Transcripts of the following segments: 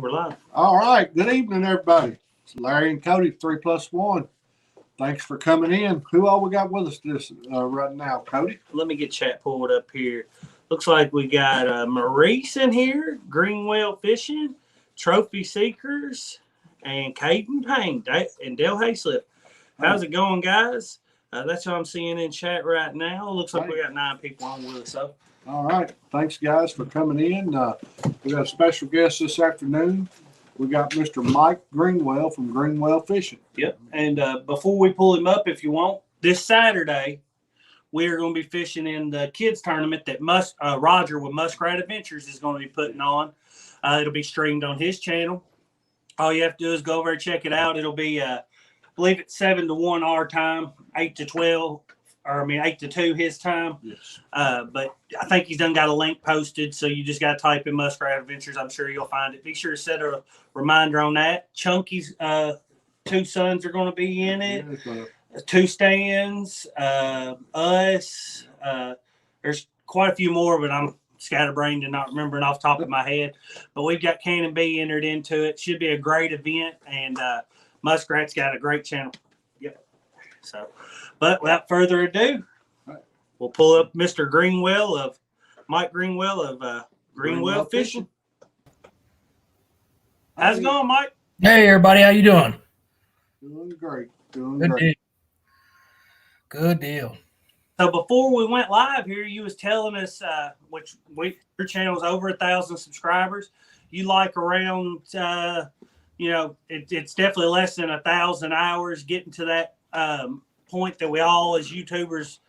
we're live. All right. Good evening, everybody. It's Larry and Cody, 3+1. Thanks for coming in. Who all we got with us this right now, Cody? Let me get chat pulled up here. Looks like we got Maurice in here, Greenwell Fishing, Trophy Seekers, and Caden Payne and Dale Hayslip. How's it going, guys? That's what I'm seeing in chat right now. Looks like we got 9 people on with us. So. All right. Thanks, guys, for coming in. We got a special guest this afternoon. We got Mr. Mike Greenwell from Greenwell Fishing. Yep. And before we pull him up, if you want, this Saturday, we are going to be fishing in the kids tournament that Roger with Muskrat Adventures is going to be putting on. It'll be streamed on his channel. All you have to do is go over and check it out. It'll be, I believe it's 7 to 1 our time, 8 to 12. 8 to 2 his time. Yes. But I think he's done got a link posted, so you just got to type in Muskrat Adventures. I'm sure you'll find it. Be sure to set a reminder on that. Chunky's 2 sons are going to be in it. 2 stands, us. There's quite a few more, but I'm scatterbrained and not remembering off the top of my head. But we've got Cannon B entered into it. Should be a great event, and Muskrat's got a great channel. Yep. So. But without further ado, we'll pull up Mr. Mike Greenwell of Greenwell Fishing. How's it going, Mike? Hey, everybody. How you doing? Doing great. Good deal. So before we went live here, you was telling us, your channel's over 1,000 subscribers. You like around, it's definitely less than 1,000 hours getting to that point that we all as YouTubers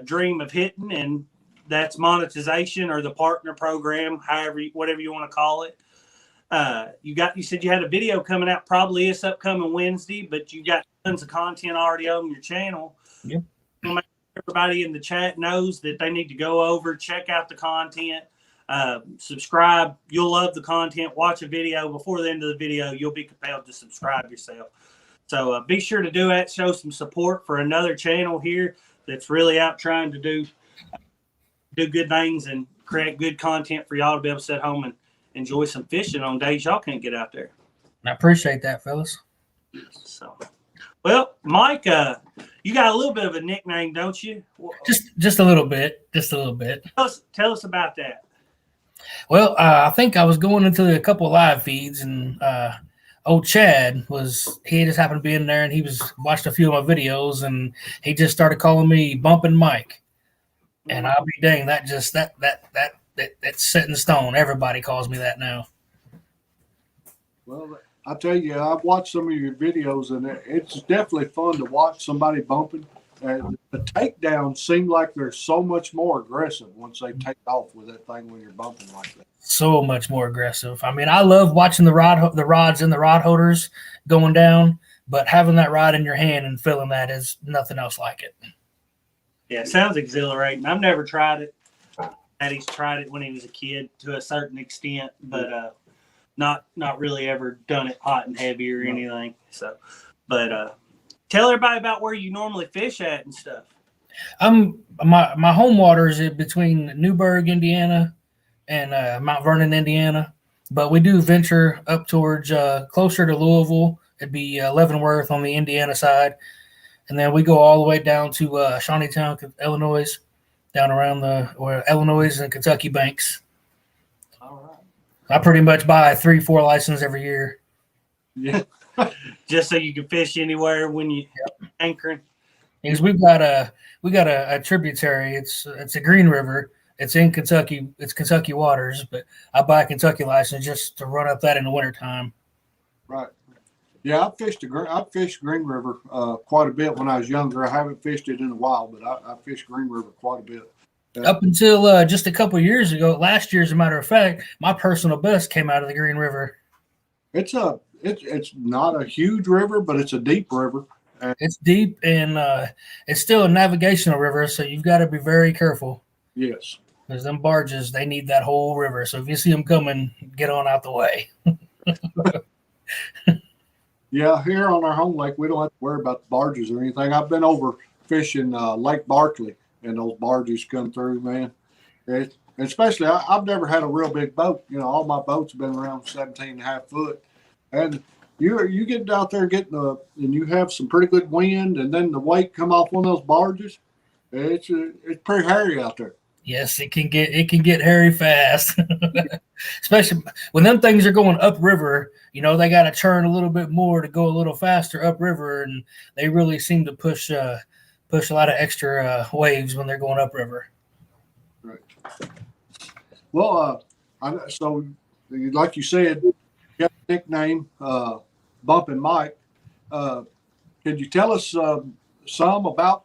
dream of hitting, and that's monetization or the partner program, whatever you want to call it. You said you had a video coming out probably this upcoming Wednesday, but you got tons of content already on your channel. Yep. Everybody in the chat knows that they need to go over, check out the content, subscribe. You'll love the content. Watch a video. Before the end of the video, you'll be compelled to subscribe yourself. So be sure to do that. Show some support for another channel here that's really out trying to do good things and create good content for y'all to be able to sit home and enjoy some fishing on days y'all can't get out there. I appreciate that, fellas. So, well, Mike, you got a little bit of a nickname, don't you? Just a little bit. Just a little bit. Tell us about that. Well, I think I was going into a couple of live feeds, and old Chad he just happened to be in there, and he watched a few of my videos, and he just started calling me Bumpin' Mike. And I'll be dang, that's set in stone. Everybody calls me that now. Well, I tell you, I've watched some of your videos, and it's definitely fun to watch somebody bumping. The takedowns seem like they're so much more aggressive once they take off with that thing when you're bumping like that. So much more aggressive. I mean, I love watching the rods and the rod holders going down, but having that rod in your hand and feeling that is nothing else like it. Yeah, it sounds exhilarating. I've never tried it. Daddy's tried it when he was a kid to a certain extent, but not really ever done it hot and heavy or anything. So, but tell everybody about where you normally fish at and stuff. My home water is between Newburgh, Indiana, and Mount Vernon, Indiana. But we do venture up towards closer to Louisville. It'd be Leavenworth on the Indiana side. And then we go all the way down to Shawneetown, Illinois, down around Illinois and Kentucky banks. All right. I pretty much buy 3-4 licenses every year. Yeah. Just so you can fish anywhere when you anchoring. Because we got a tributary. It's a Green River. It's in Kentucky. It's Kentucky waters, but I buy a Kentucky license just to run up that in the wintertime. Right. Yeah, I fished Green River quite a bit when I was younger. I haven't fished it in a while, but I fished Green River quite a bit. Up until just a couple of years ago, last year, as a matter of fact, my personal best came out of the Green River. It's not a huge river, but it's a deep river. It's deep, and it's still a navigational river, so you've got to be very careful. Yes. Because them barges, they need that whole river. So if you see them coming, get on out the way. Yeah, here on our home lake, we don't have to worry about the barges or anything. I've been over fishing Lake Barkley, and those barges come through, man. It's especially I've never had a real big boat. You know, all my boats have been around 17.5 foot, and you get out there and you have some pretty good wind, and then the weight come off one of those barges. It's pretty hairy out there. Yes, it can get hairy fast, especially when them things are going upriver. You know, they got to churn a little bit more to go a little faster upriver, and they really seem to push a lot of extra waves when they're going upriver. Right. Well, so like you said, you got a nickname, Bumping Mike. Could you tell us some about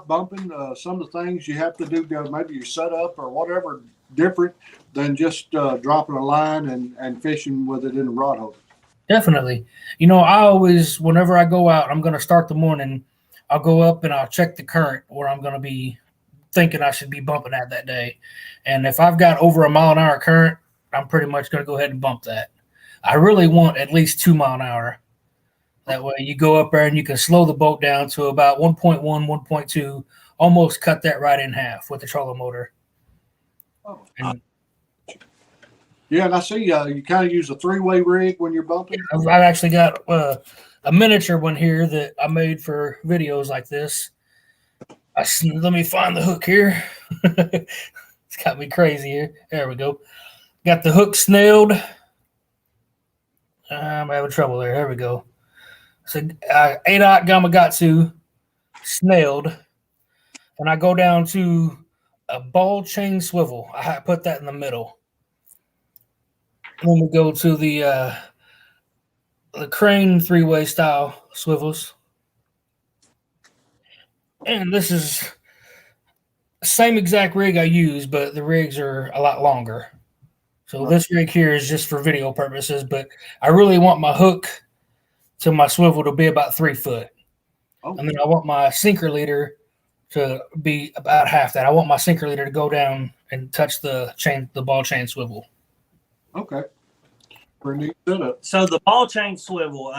bumping? Some of the things you have to do, maybe your setup or whatever, different than just dropping a line and fishing with it in a rod holder. Definitely. You know, I always, whenever I go out, I'm going to start the morning. I'll go up and I'll check the current where I'm going to be thinking I should be bumping at that day. And if I've got over a mile-an-hour current, I'm pretty much going to go ahead and bump that. I really want at least 2 mile an hour. That way you go up there and you can slow the boat down to about 1.1, 1.2, almost cut that right in half with the trolling motor. Oh. Yeah, and I see you kind of use a 3-way rig when you're bumping. I've actually got a miniature one here that I made for videos like this. Let me find the hook here. It's got me crazy here. There we go. Got the hook snailed. I'm having trouble there. There we go. So 8-aught Gamakatsu snailed, and I go down to a ball chain swivel. I put that in the middle. Then we go to the crane 3-way style swivels, and this is the same exact rig I use, but the rigs are a lot longer. So this rig here is just for video purposes, but I really want my hook to my swivel to be about 3 foot. Oh. And then I want my sinker leader to be about half that. I want my sinker leader to go down and touch the ball chain swivel. Okay. Pretty neat setup. So the ball chain swivel,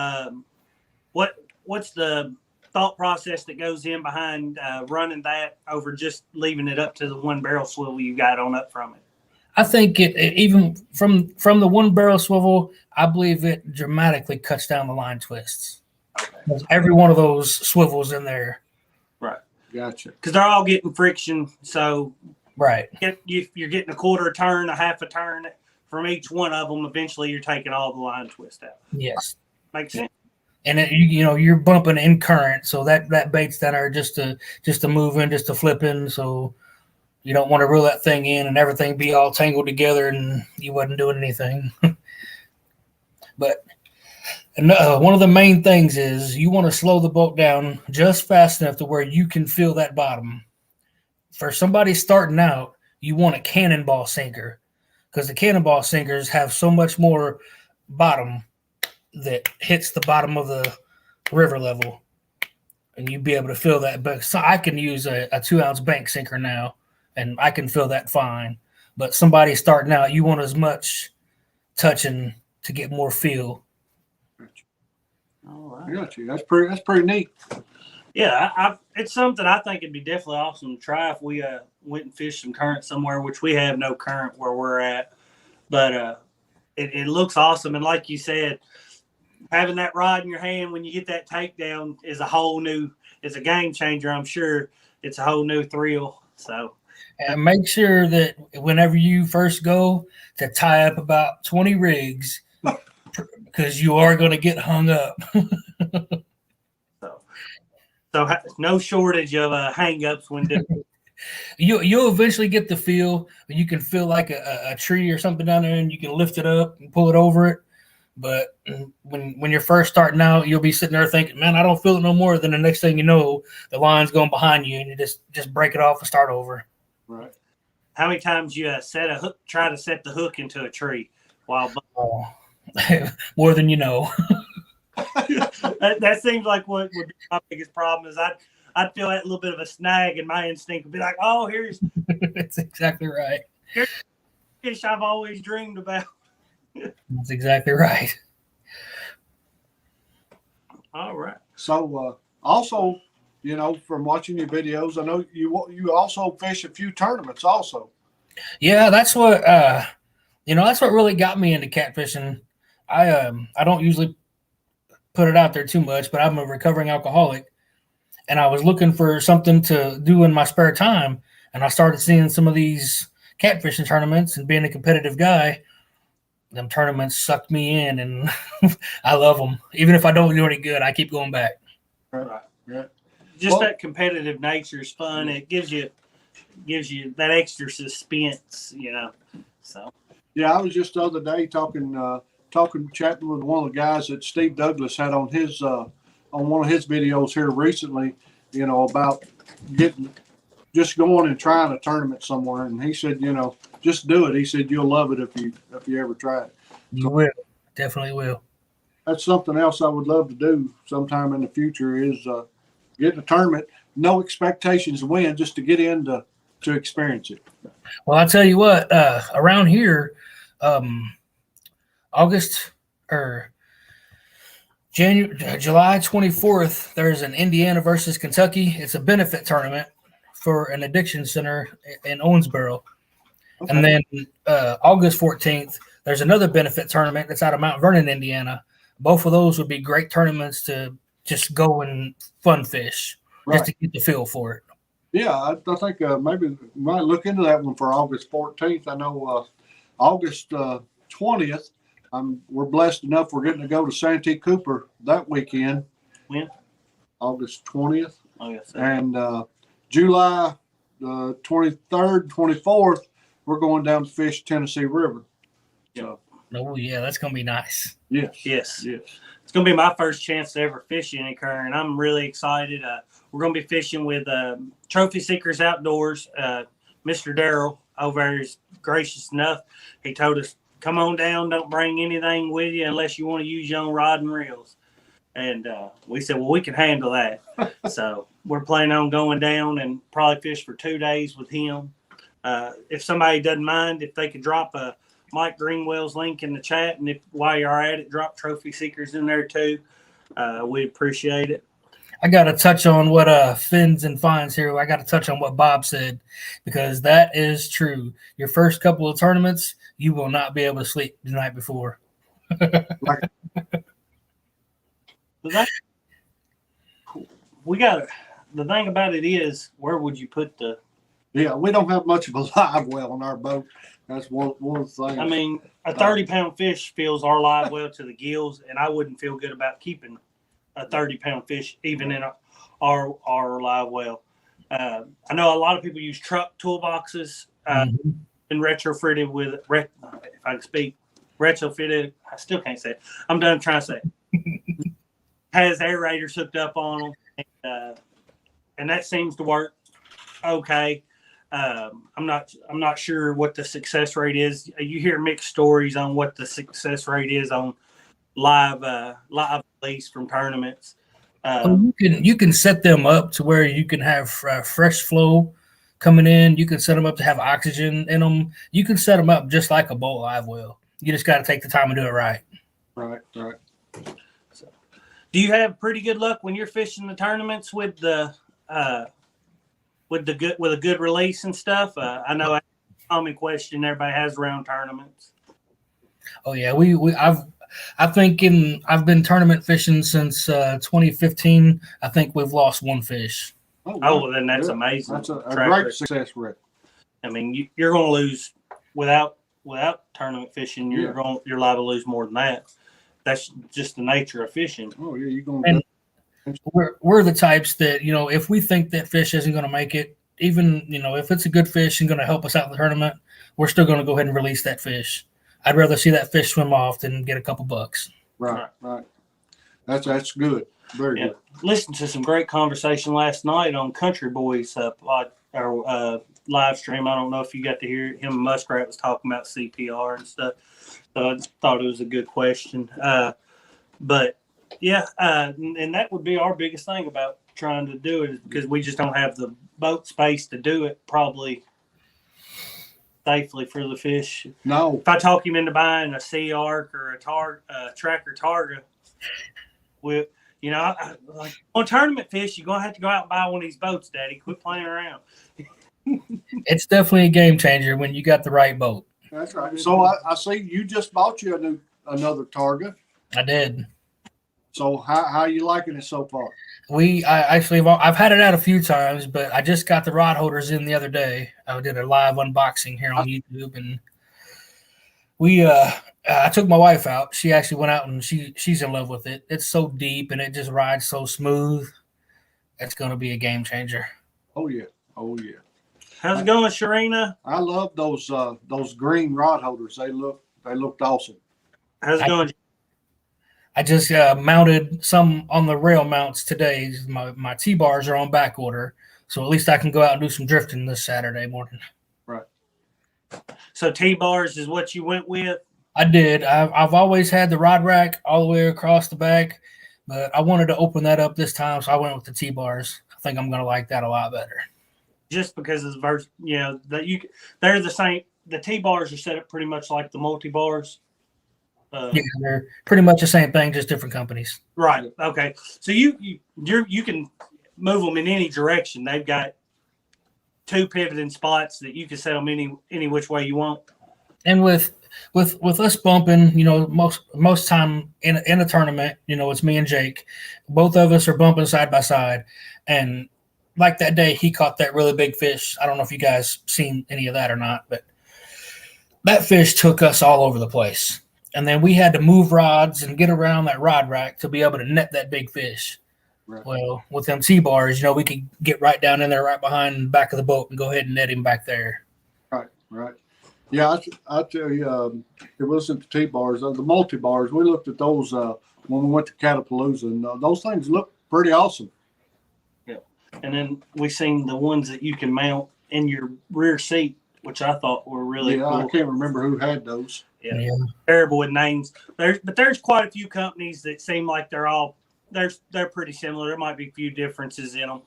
what's the thought process that goes in behind running that over just leaving it up to the 1 barrel swivel you got on up from it? I think it even from the 1 barrel swivel, I believe it dramatically cuts down the line twists. Okay. Every one of those swivels in there. Right. Gotcha. Because they're all getting friction. So right. You're getting a quarter a turn, a half a turn from each one of them. Eventually, you're taking all the line twist out. Yes. Makes sense. And you're bumping in current, so that bait's down there just to move in, just to flip in. So you don't want to reel that thing in and everything be all tangled together and you wasn't doing anything. But one of the main things is you want to slow the boat down just fast enough to where you can feel that bottom. For somebody starting out, you want a cannonball sinker because the cannonball sinkers have so much more bottom that hits the bottom of the river level. And you'd be able to feel that. But so I can use a 2-ounce bank sinker now, and I can feel that fine. But somebody starting out, you want as much touching to get more feel. All right. Got you. That's pretty neat. Yeah, it's something I think it'd be definitely awesome to try if we went and fished some current somewhere, which we have no current where we're at. But it looks awesome. And like you said, having that rod in your hand when you get that takedown is a game changer. I'm sure it's a whole new thrill. So. And make sure that whenever you first go to tie up about 20 rigs, because you are going to get hung up. So no shortage of hang-ups when you'll eventually get the feel. You can feel like a tree or something down there, and you can lift it up and pull it over it. But when you're first starting out, you'll be sitting there thinking, man, I don't feel it no more. Then the next thing you know, the line's going behind you, and you just break it off and start over. Right. How many times you try to set the hook into a tree while more than you know. that seems like what would be my biggest problem is I'd feel that little bit of a snag, and my instinct would be like, oh, here's that's exactly right. Here's the fish I've always dreamed about. That's exactly right. All right. So also, from watching your videos, I know you also fish a few tournaments also. Yeah, that's what that's what really got me into catfishing. I don't usually put it out there too much, but I'm a recovering alcoholic, and I was looking for something to do in my spare time, and I started seeing some of these catfishing tournaments, and being a competitive guy, them tournaments sucked me in, and I love them. Even if I don't do any good, I keep going back. Right. Yeah. Just Well- that competitive nature is fun. It gives you that extra suspense, So Yeah, I was just the other day chatting with one of the guys that Steve Douglas had on his on one of his videos here recently, about just going and trying a tournament somewhere. And he said, just do it. He said you'll love it if you ever try it. You will, definitely will. That's something else I would love to do sometime in the future is get in a tournament, no expectations to win, just to get in to experience it. Well, I tell you what, around here, August or July 24th, there's an Indiana versus Kentucky. It's a benefit tournament for an addiction center in Owensboro. Okay. And then August 14th, there's another benefit tournament that's out of Mount Vernon, Indiana. Both of those would be great tournaments to just go and fun fish, just to get the feel for it. Yeah, I think maybe we might look into that one for August 14th. I know August 20th, we're blessed enough we're getting to go to Santee Cooper that weekend. When? August 20th. Oh, yes. And July 23rd, 24th, we're going down to fish Tennessee River. So, oh, yeah, that's going to be nice. Yes. It's going to be my first chance to ever fish any current, and I'm really excited. We're going to be fishing with Trophy Seekers Outdoors. Mr. Darrell over there is gracious enough. He told us, come on down, don't bring anything with you unless you want to use your own rod and reels. And we said, well, we can handle that. So we're planning on going down and probably fish for 2 days with him. If somebody doesn't mind, if they could drop a Mike Greenwell's link in the chat, and if while you're at it, drop Trophy Seekers in there too. We appreciate it. I got to touch on what Fins and Fines here. I got to touch on what Bob said, because that is true. Your first couple of tournaments, you will not be able to sleep the night before. We got the thing about it is, where would you put the? Yeah, we don't have much of a live well on our boat. That's one of the things. I mean, a 30-pound fish fills our live well to the gills, and I wouldn't feel good about keeping a 30-pound fish even in our live well. I know a lot of people use truck toolboxes, and retrofitted with if I can speak, retrofitted. I still can't say it. I'm done trying to say it. Has aerators hooked up on them, and that seems to work okay. I'm not sure what the success rate is. You hear mixed stories on what the success rate is on live release from tournaments. You can set them up to where you can have fresh flow coming in. You can set them up to have oxygen in them. You can set them up just like a boat live well. You just got to take the time and do it right. Right. So, do you have pretty good luck when you're fishing the tournaments with the with a good release and stuff? I know that's a common question everybody has around tournaments. Oh yeah, I've been tournament fishing since 2015. I think we've lost one fish. Oh, well, then that's amazing. That's a great success rate. I mean, you're going to lose without tournament fishing. You're liable to lose more than that. That's just the nature of fishing. Oh yeah, you're going to. We're the types that, if we think that fish isn't going to make it, even, if it's a good fish and going to help us out in the tournament, we're still going to go ahead and release that fish. I'd rather see that fish swim off than get a couple bucks. Right. That's good. Very good. Listened to some great conversation last night on Country Boys live stream. I don't know if you got to hear him and Muskrat was talking about CPR and stuff. So I thought it was a good question. But yeah, and that would be our biggest thing about trying to do it, is because we just don't have the boat space to do it probably safely for the fish. No. If I talk him into buying a Sea Arc or a Tracker Targa, like on tournament fish, you're gonna have to go out and buy one of these boats, Daddy. Quit playing around. It's definitely a game changer when you got the right boat. That's right. So I see you just bought you another Targa. I did. So how you liking it so far? I've had it out a few times, but I just got the rod holders in the other day. I did a live unboxing here on YouTube, and I took my wife out. She actually went out and she's in love with it. It's so deep and it just rides so smooth. It's going to be a game changer. Oh yeah, oh yeah. How's it going, Sharina? I love those green rod holders. They looked awesome. How's it going? I just mounted some on the rail mounts today. My T-bars are on back order, so at least I can go out and do some drifting this Saturday morning. Right. So T-bars is what you went with? I did. I've always had the rod rack all the way across the back, but I wanted to open that up this time, so I went with the T-bars. I think I'm going to like that a lot better. Just because it's they're the same. The T-bars are set up pretty much like the multi-bars. Yeah, they're pretty much the same thing, just different companies. Right. Okay. So you can move them in any direction. They've got 2 pivoting spots that you can set them any which way you want. And with us bumping, most time in a tournament, it's me and Jake. Both of us are bumping side by side, and like that day, he caught that really big fish. I don't know if you guys seen any of that or not, but that fish took us all over the place. And then we had to move rods and get around that rod rack to be able to net that big fish. Right. Well, with them T-bars, we could get right down in there, right behind the back of the boat, and go ahead and net him back there. Right. Yeah, I tell you, it wasn't the T-bars, the multi-bars. We looked at those when we went to Catapalooza, and those things look pretty awesome. Yeah. And then we seen the ones that you can mount in your rear seat, which I thought were really cool. I can't remember who had those. Yeah. Terrible with names. There's quite a few companies that seem like they're pretty similar. There might be a few differences in them,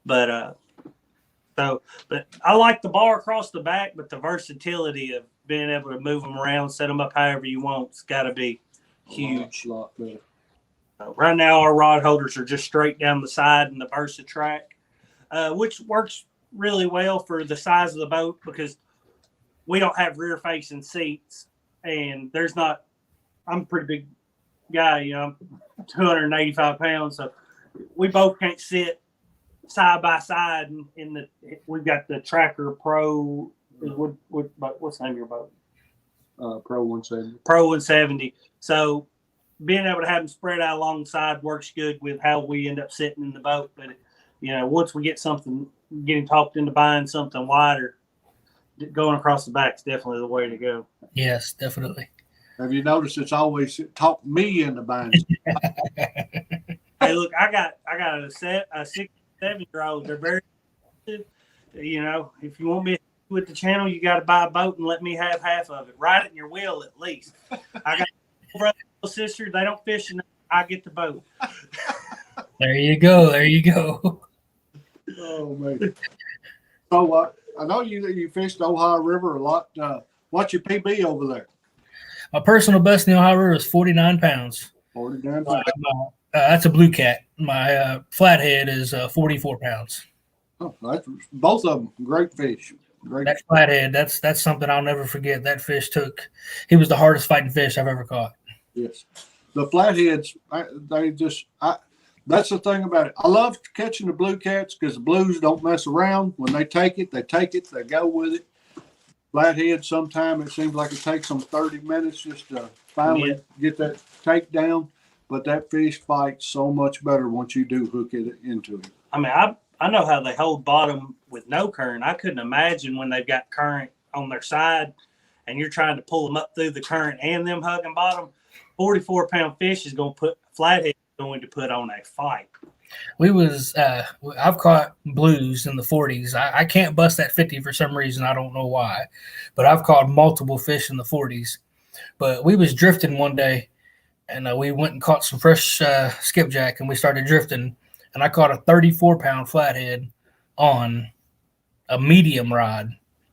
but I like the bar across the back, but the versatility of being able to move them around, set them up however you want, it's got to be huge. A lot better. Right now, our rod holders are just straight down the side in the Versa track, which works really well for the size of the boat because we don't have rear-facing seats. And I'm a pretty big guy, I'm 285 pounds. So we both can't sit side by side we've got the Tracker Pro. What's the name of your boat? Pro 170. Pro 170. So being able to have them spread out alongside works good with how we end up sitting in the boat. But, once we get getting talked into buying something wider, going across the back is definitely the way to go. Yes, definitely. Have you noticed it's always talked me into buying? Hey, look, I got a 6, 7-year-old. They're very, if you want me with the channel, you got to buy a boat and let me have half of it. Ride it in your wheel at least. I got a brother and sister. They don't fish, and I get the boat. There you go. Oh man. So I know you fished the Ohio River a lot. What's your PB over there? My personal best in the Ohio River is 49 pounds. 49 pounds. That's a blue cat. My flathead is 44 pounds. Oh, that's both of them great fish. Great. That flathead, that's something I'll never forget. That fish he was the hardest fighting fish I've ever caught. Yes. The flatheads, that's the thing about it. I love catching the blue cats because the blues don't mess around. When they take it, they go with it. Flathead, sometimes it seems like it takes them 30 minutes just to finally get that take down. But that fish fights so much better once you do hook it into it. I mean, I know how they hold bottom with no current. I couldn't imagine when they've got current on their side and you're trying to pull them up through the current and them hugging bottom. 44-pound fish is going to put flathead going to put on a fight. I've caught blues in the 40s. I can't bust that 50 for some reason. I don't know why, but I've caught multiple fish in the 40s. But we was drifting one day, and we went and caught some fresh skipjack, and we started drifting, and I caught a 34-pound flathead on a medium rod.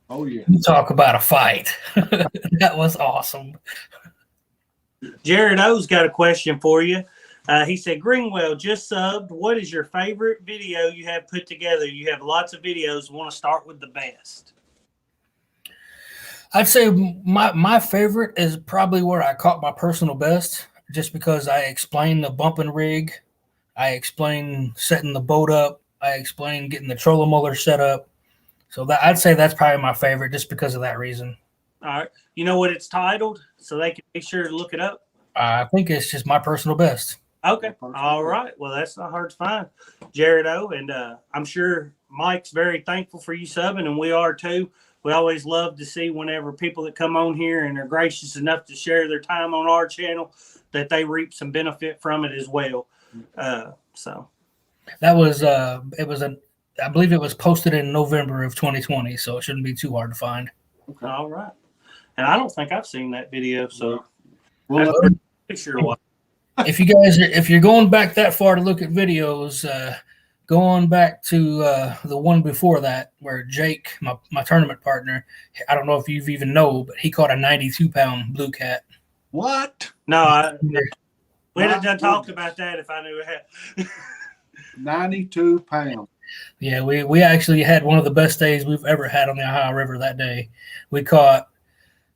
Oh yeah! You talk about a fight. That was awesome. Jared O's got a question for you. He said, Greenwell just subbed. What is your favorite video you have put together? You have lots of videos. Want to start with the best? I'd say my favorite is probably where I caught my personal best, just because I explained the bumping rig, I explained setting the boat up, I explained getting the trolling motor set up. So that I'd say that's probably my favorite, just because of that reason. All right. You know what it's titled, so they can be sure to look it up? I think it's just my personal best. Okay. All right. Well, that's not hard to find, Jared O. And I'm sure Mike's very thankful for you subbing, and we are too. We always love to see whenever people that come on here and are gracious enough to share their time on our channel, that they reap some benefit from it as well. So that was I believe it was posted in November of 2020, so it shouldn't be too hard to find. Okay. All right. And I don't think I've seen that video, so Well, if you're going back that far to look at videos, go on back to the one before that where Jake, my tournament partner, I don't know if you've even know, but he caught a 92-pound blue cat. what? No, we'd have done talked about that if I knew it. 92 pounds. Yeah, we actually had one of the best days we've ever had on the Ohio River that day. We caught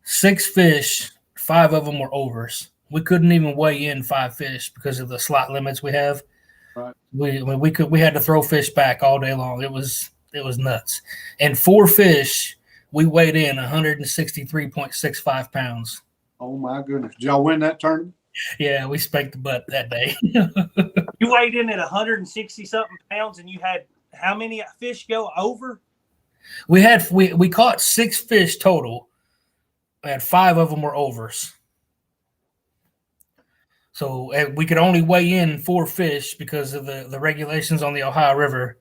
6 fish, 5 of them were overs. We couldn't even weigh in 5 fish because of the slot limits we have. Right. We had to throw fish back all day long. It was nuts. And 4 fish, we weighed in 163.65 pounds. Oh my goodness! Did y'all win that tournament? Yeah, we spanked the butt that day. You weighed in at 160 something pounds, and you had how many fish go over? We caught 6 fish total, and 5 of them were overs. So we could only weigh in 4 fish because of the regulations on the Ohio River.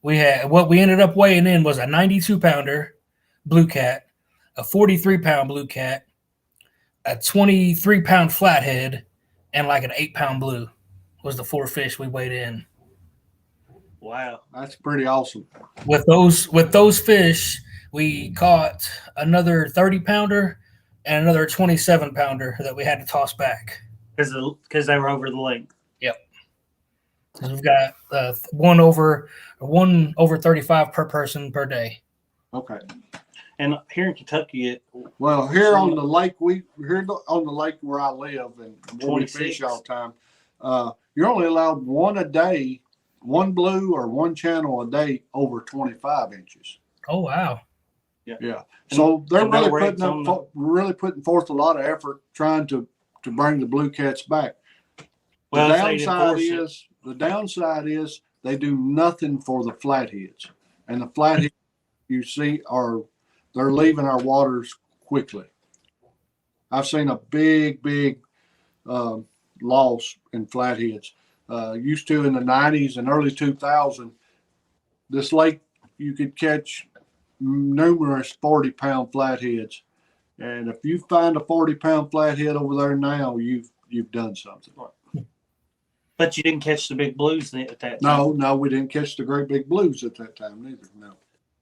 What we ended up weighing in was a 92-pounder blue cat, a 43-pound blue cat, a 23-pound flathead, and like an 8-pound blue was the 4 fish we weighed in. Wow, that's pretty awesome. With those fish, we caught another 30-pounder and another 27-pounder that we had to toss back. Because they were over the length. Yep. Because we've got one over 35 per person per day. Okay. And here in Kentucky, here on the lake where I live and where we fish all the time, you're only allowed one a day, one blue or one channel a day over 25 inches. Oh wow. Yeah. So they're really putting forth a lot of effort trying to bring the blue cats back. Well, the downside is they do nothing for the flatheads, and the flatheads you see they're leaving our waters quickly. I've seen a big loss in flatheads. Used to in the 90s and early 2000, this lake you could catch numerous 40-pound flatheads. And if you find a 40-pound flathead over there now, you've done something. But you didn't catch the big blues at that time. No, we didn't catch the great big blues at that time neither. No.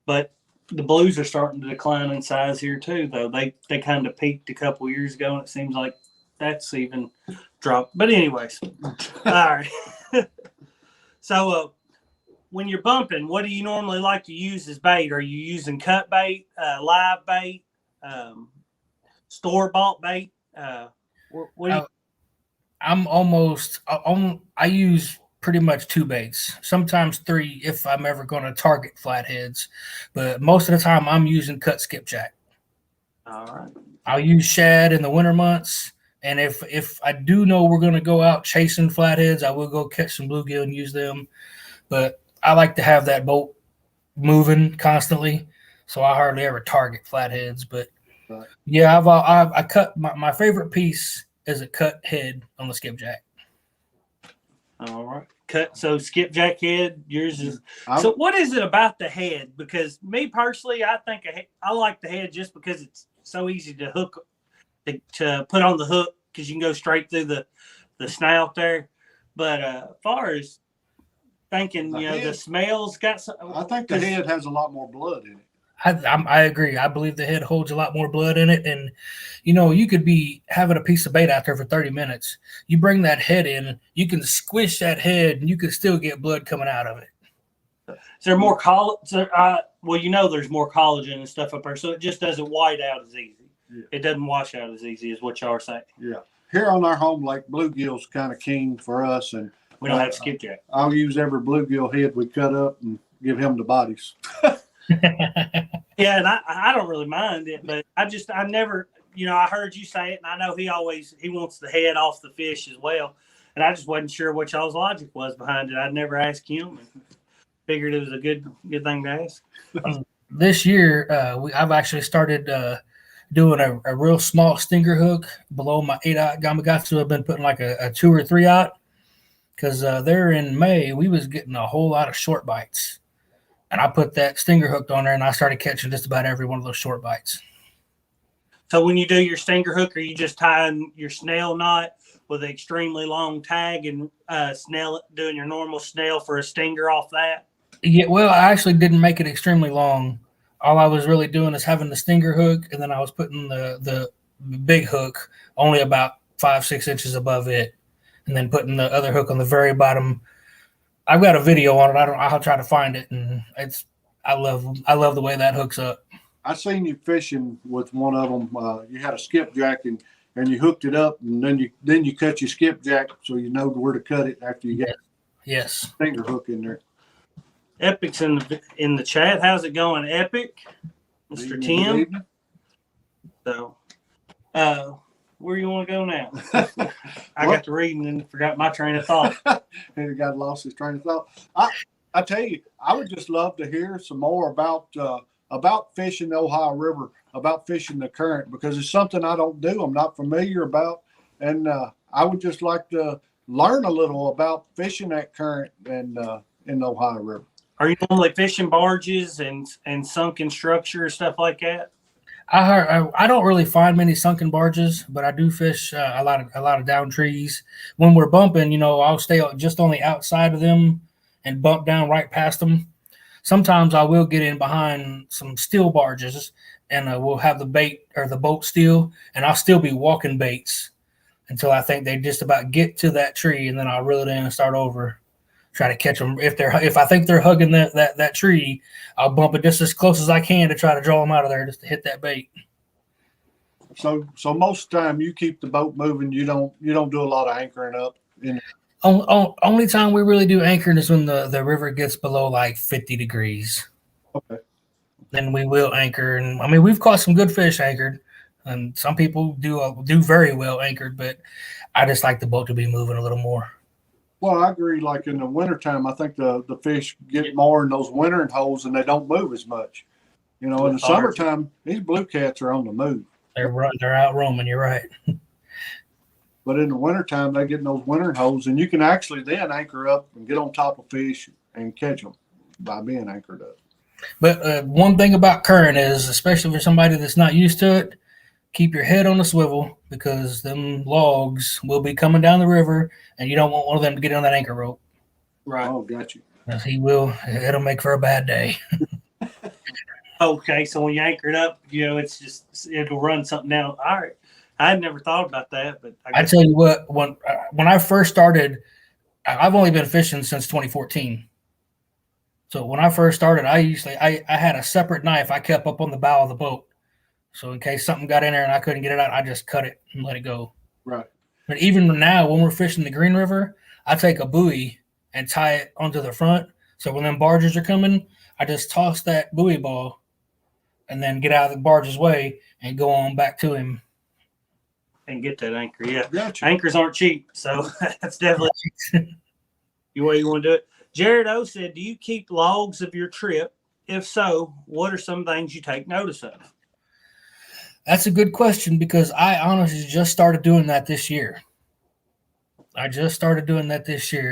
But the blues are starting to decline in size here too, though. They kind of peaked a couple of years ago, and it seems like that's even dropped. But anyways, all right. So when you're bumping, what do you normally like to use as bait? Are you using cut bait, live bait? Store-bought bait? What do you? I use pretty much 2 baits, sometimes 3 if I'm ever going to target flatheads, but most of the time I'm using cut skipjack. All right. I'll use shad in the winter months, and if I do know we're going to go out chasing flatheads, I will go catch some bluegill and use them, but I like to have that boat moving constantly, so I hardly ever target flatheads, but right. Yeah, I cut my favorite piece is a cut head on the skipjack. All right, cut. So skipjack head. Yours is. So what is it about the head? Because me personally, I think I like the head just because it's so easy to hook, to put on the hook because you can go straight through the snout there. But as far as thinking, the smell's got some. I think the head has a lot more blood in it. I agree. I believe the head holds a lot more blood in it, and you could be having a piece of bait out there for 30 minutes. You bring that head in, you can squish that head, and you can still get blood coming out of it. Is there more well, there's more collagen and stuff up there, so it just doesn't white out as easy. Yeah. It doesn't wash out as easy as what y'all are saying. Yeah. Here on our home lake, bluegill's kind of king for us, and we don't have skipjack. I'll use every bluegill head we cut up and give him the bodies. Yeah, and I don't really mind it, but I never, I heard you say it, and I know he wants the head off the fish as well, and I just wasn't sure what y'all's logic was behind it. I'd never asked him, and figured it was a good thing to ask. This year, I've actually started doing a real small stinger hook below my 8-aught Gamakatsu. I've been putting like a 2 or 3-aught because there in May we was getting a whole lot of short bites. And I put that stinger hook on there, and I started catching just about every one of those short bites. So when you do your stinger hook, are you just tying your snail knot with an extremely long tag and doing your normal snail for a stinger off that? Yeah, well, I actually didn't make it extremely long. All I was really doing is having the stinger hook, and then I was putting the big hook only about 5-6 inches above it, and then putting the other hook on the very bottom. I've got a video on it. I'll try to find it, and I love the way that hooks up. I seen you fishing with one of them. You had a skipjack and you hooked it up, and then you cut your skipjack so you know where to cut it after you get finger hook in there. Epic's in the chat. How's it going, Epic? Mr. Tim. So, where you want to go now? I got to reading and forgot my train of thought. And he got lost his train of thought. I tell you, I would just love to hear some more about fishing the Ohio River, about fishing the current, because it's something I don't do. I'm not familiar about, and I would just like to learn a little about fishing that current and in the Ohio River. Are you normally fishing barges and sunken structure stuff like that? I don't really find many sunken barges, but I do fish a lot of down trees. When we're bumping, I'll stay just on the outside of them and bump down right past them. Sometimes I will get in behind some steel barges, and we'll have the bait or the boat steel, and I'll still be walking baits until I think they just about get to that tree, and then I'll reel it in and start over. Try to catch them. If I think they're hugging that tree, I'll bump it just as close as I can to try to draw them out of there just to hit that bait. So most of the time you keep the boat moving. You don't do a lot of anchoring up. Only time we really do anchoring is when the river gets below like 50 degrees. Okay. Then we will anchor, and we've caught some good fish anchored, and some people do very well anchored, but I just like the boat to be moving a little more. Well, I agree. Like in the wintertime, I think the fish get more in those wintering holes and they don't move as much. In the summertime, these blue cats are on the move. They're out roaming. You're right. But in the wintertime, they get in those wintering holes, and you can actually then anchor up and get on top of fish and catch them by being anchored up. But one thing about current is, especially for somebody that's not used to it, keep your head on the swivel, because them logs will be coming down the river, and you don't want one of them to get on that anchor rope. Right. Oh, got you. He will. It'll make for a bad day. Okay, so when you anchor it up, it'll run something down. All right. I had never thought about that, but I tell you what, when I first started, I've only been fishing since 2014. So when I first started, I had a separate knife I kept up on the bow of the boat. So in case something got in there and I couldn't get it out, I just cut it and let it go. Right. But even now, when we're fishing the Green River, I take a buoy and tie it onto the front. So when them barges are coming, I just toss that buoy ball and then get out of the barge's way and go on back to him. And get that anchor, yeah. Gotcha. Anchors aren't cheap, so that's definitely the way you want to do it. Jared O said, do you keep logs of your trip? If so, what are some things you take notice of? That's a good question, because I honestly just started doing that this year.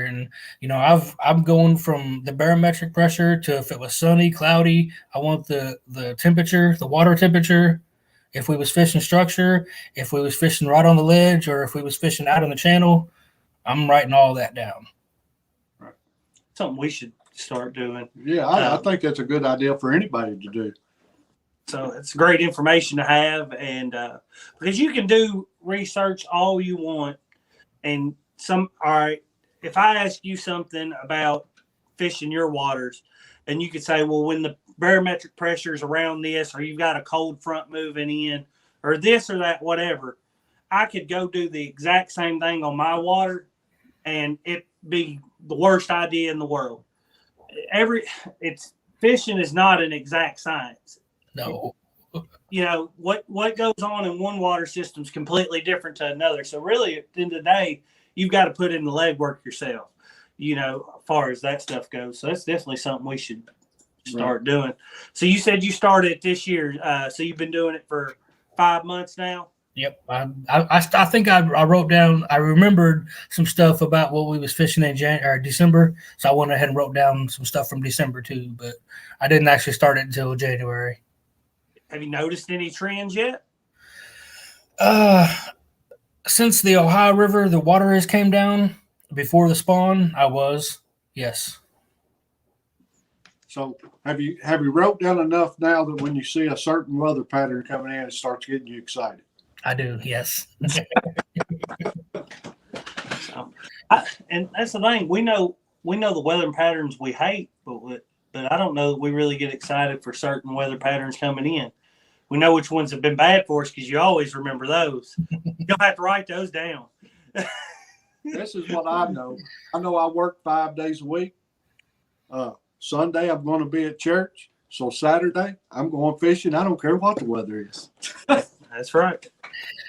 And I'm going from the barometric pressure to, if it was sunny, cloudy, I want the temperature, the water temperature. If we was fishing structure, if we was fishing right on the ledge, or if we was fishing out on the channel, I'm writing all that down. Right. Something we should start doing. Yeah, I think that's a good idea for anybody to do. So it's great information to have, and because you can do research all you want, and all right, if I ask you something about fish in your waters, and you could say, well, when the barometric pressure is around this, or you've got a cold front moving in, or this or that, whatever, I could go do the exact same thing on my water, and it be the worst idea in the world. It's fishing is not an exact science. No. You know what goes on in one water system is completely different to another. So really, at the end of the day, you've got to put in the legwork yourself. You know, as far as that stuff goes. So that's definitely something we should start doing. So you said you started this year. So you've been doing it for 5 months now. Yep. I think I wrote down. I remembered some stuff about what we was fishing in December. So I went ahead and wrote down some stuff from December too. But I didn't actually start it until January. Have you noticed any trends yet? Since the Ohio River, the water has came down before the spawn. Yes. So have you wrote down enough now that when you see a certain weather pattern coming in, it starts getting you excited? I do. Yes. And that's the thing. We know the weather patterns we hate, but I don't know that we really get excited for certain weather patterns coming in. We know which ones have been bad for us because you always remember those. You don't have to write those down. This is what I know. I know I work 5 days a week. Sunday, I'm going to be at church. So Saturday, I'm going fishing. I don't care what the weather is. That's right.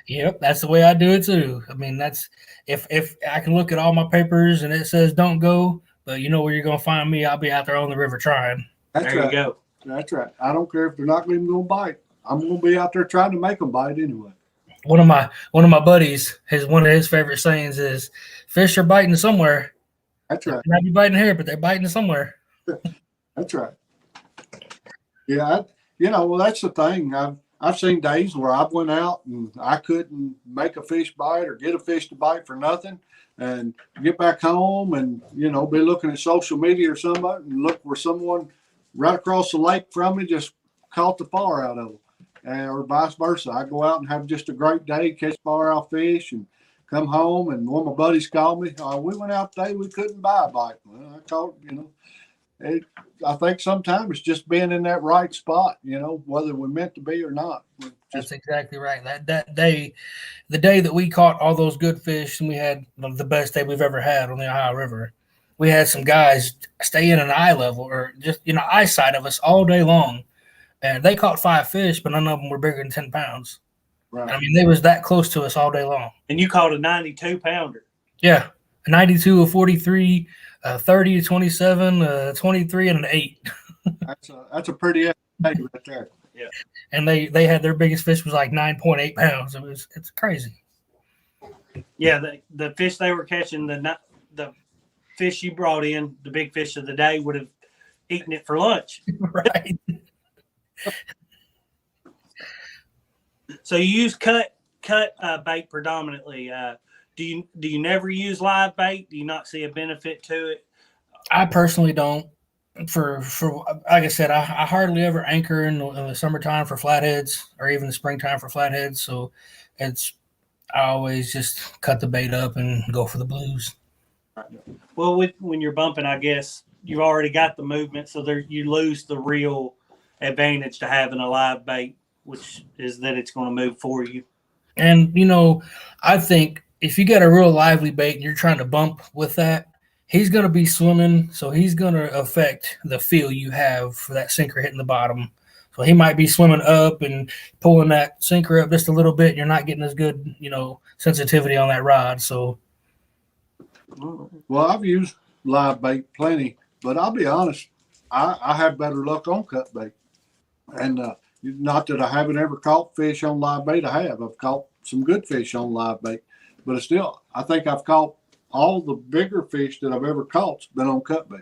Yep, that's the way I do it too. I mean, that's if I can look at all my papers and it says don't go, but you know where you're going to find me. I'll be out there on the river trying. That's there right. You go. That's right. I don't care if they're not even going to bite. I'm going to be out there trying to make them bite anyway. One of my buddies, one of his favorite sayings is, "Fish are biting somewhere." That's right. They might be biting here, but they're biting somewhere. That's right. Yeah, well, that's the thing. I've seen days where I went out and I couldn't make a fish bite or get a fish to bite for nothing, and get back home and be looking at social media or somebody and look where someone right across the lake from me just caught the far out of them. Or vice versa. I go out and have just a great day, catch far-out fish, and come home. And one of my buddies called me. We went out today. We couldn't buy a bite. Well, I caught. I think sometimes it's just being in that right spot. Whether we're meant to be or not. That's exactly right. That day, the day that we caught all those good fish, and we had the best day we've ever had on the Ohio River. We had some guys stay in an eye level or just eyesight of us all day long. And they caught 5 fish, but none of them were bigger than 10 pounds. Right. I mean, they was that close to us all day long. And you caught a 92-pounder. Yeah, a 92, a 43, a 30, a 27, a 23, and an 8. That's a pretty day right there. Yeah. And they had their biggest fish was like 9.8 pounds. It's crazy. Yeah, the fish they were catching, the fish you brought in, the big fish of the day, would have eaten it for lunch. Right. So you use cut bait predominantly. Do you never use live bait? Do you not see a benefit to it? I personally don't. For like I said, I hardly ever anchor in the summertime for flatheads or even the springtime for flatheads. So I always just cut the bait up and go for the blues. Well, when you're bumping, I guess you've already got the movement, so you lose the real advantage to having a live bait, which is that it's going to move for you. And I think if you got a real lively bait and you're trying to bump with that, he's going to be swimming, so he's going to affect the feel you have for that sinker hitting the bottom. So he might be swimming up and pulling that sinker up just a little bit, and you're not getting as good sensitivity on that rod. So well, I've used live bait plenty, but I'll be honest, I have better luck on cut bait. And not that I haven't ever caught fish on live bait. I have. I've caught some good fish on live bait. But still, I think I've caught all the bigger fish that I've ever caught's been on cut bait.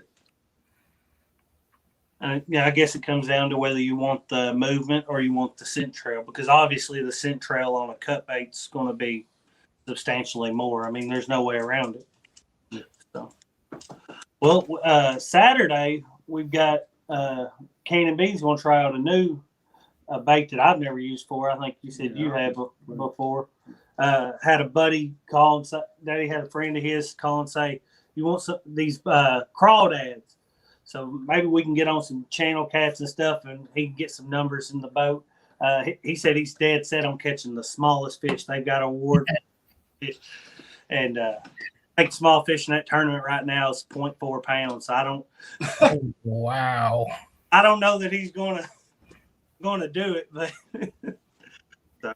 Yeah, I guess it comes down to whether you want the movement or you want the scent trail, because obviously the scent trail on a cut bait's going to be substantially more. I mean, there's no way around it. So, well, Saturday we've got Cane and B's going to try out a new a bait that I've never used before. I think you said you had before. Had a buddy call and say, Daddy had a friend of his call and say, you want these crawdads? So maybe we can get on some channel cats and stuff, and he can get some numbers in the boat. He said he's dead set on catching the smallest fish. They've got a award. And I think small fish in that tournament right now is 0.4 pounds. So I don't. Wow. I don't know that he's gonna do it, but so,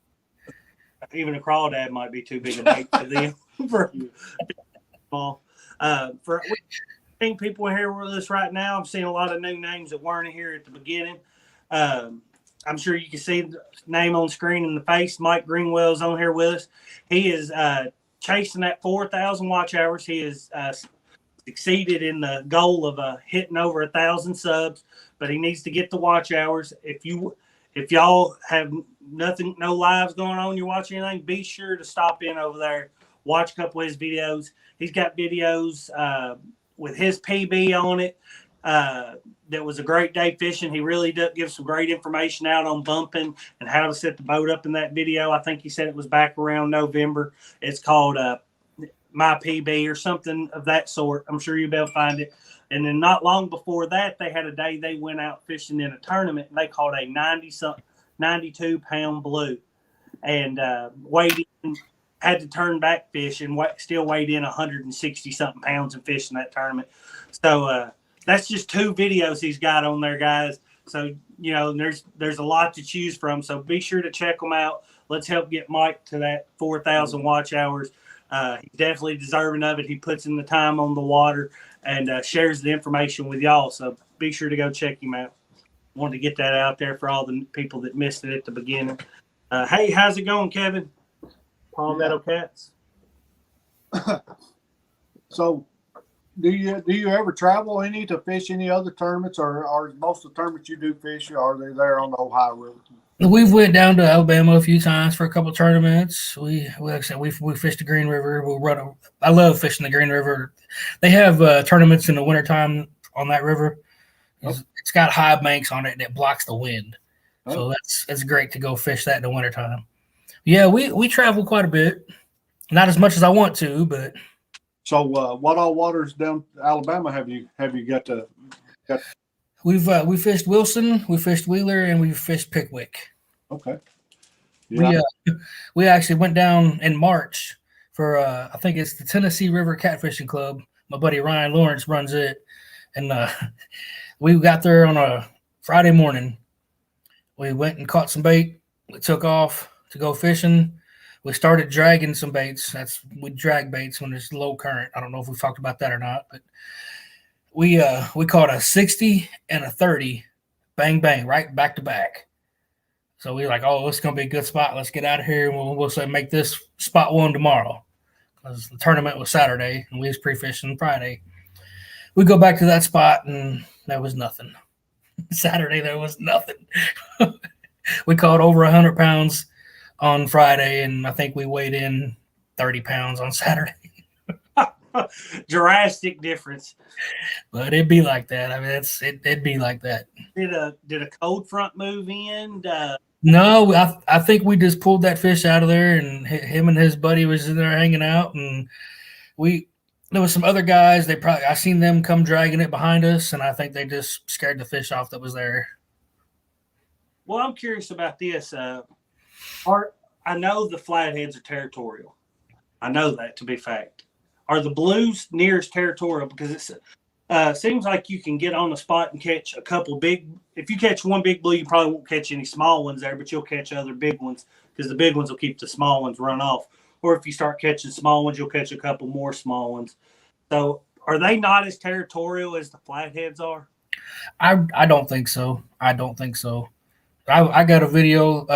even a crawdad might be too big a bait for them. For small. For people here with us right now, I'm seeing a lot of new names that weren't here at the beginning. I'm sure you can see the name on screen in the face. Mike Greenwell's on here with us. He is chasing that 4,000 watch hours. He has succeeded in the goal of hitting over 1,000 subs, but he needs to get the watch hours. If y'all have no lives going on, you're watching anything, be sure to stop in over there, watch a couple of his videos. He's got videos with his PB on it. That was a great day fishing. He really does give some great information out on bumping and how to set the boat up in that video. I think he said it was back around November. It's called My PB or something of that sort. I'm sure you'll be able to find it. And then not long before that, they had a day they went out fishing in a tournament, and they caught a 92-pound blue, and had to turn back fish and still weighed in 160-something pounds of fish in that tournament. So that's just 2 videos he's got on there, guys. So, there's a lot to choose from. So be sure to check them out. Let's help get Mike to that 4,000 watch hours. He's definitely deserving of it. He puts in the time on the water and shares the information with y'all. So be sure to go check him out. Wanted to get that out there for all the people that missed it at the beginning. Hey, how's it going, Kevin? Palmetto Cats. So, do you ever travel any to fish any other tournaments, or are most of the tournaments you do fish, are they there on the Ohio River? We've went down to Alabama a few times for a couple of tournaments. We like I said, we fished the Green River. I love fishing the Green River. They have tournaments in the wintertime on that river. It's got high banks on it that blocks the wind. So it's great to go fish that in the wintertime. Yeah, we travel quite a bit. Not as much as I want to, but. So what all waters down Alabama have you got to? We fished Wilson, we fished Wheeler, and we fished Pickwick. Okay. Yeah. We actually went down in March for I think it's the Tennessee River Catfishing Club. My buddy Ryan Lawrence runs it, and we got there on a Friday morning. We went and caught some bait. We took off to go fishing. We started dragging some baits. We drag baits when there's low current. I don't know if we've talked about that or not, but we caught a 60 and a 30, bang bang, right back to back. So we were like, oh, it's gonna be a good spot. Let's get out of here, and we'll say make this spot 1 tomorrow, because the tournament was Saturday and we was pre-fishing Friday. We go back to that spot and there was nothing. Saturday there was nothing. We caught over 100 pounds on Friday, and I think we weighed in 30 pounds on Saturday. Drastic difference. But it'd be like that. I mean, it'd be like that. Did a cold front move in? No, I think we just pulled that fish out of there, and him and his buddy was in there hanging out, and there was some other guys. I seen them come dragging it behind us, and I think they just scared the fish off that was there. Well, I'm curious about this. I know the flatheads are territorial. I know that to be fact. Are the blues near as territorial? Because it seems like you can get on the spot and catch a couple big. If you catch one big blue, you probably won't catch any small ones there, but you'll catch other big ones because the big ones will keep the small ones run off. Or if you start catching small ones, you'll catch a couple more small ones. So are they not as territorial as the flatheads are? I don't think so. I got a video.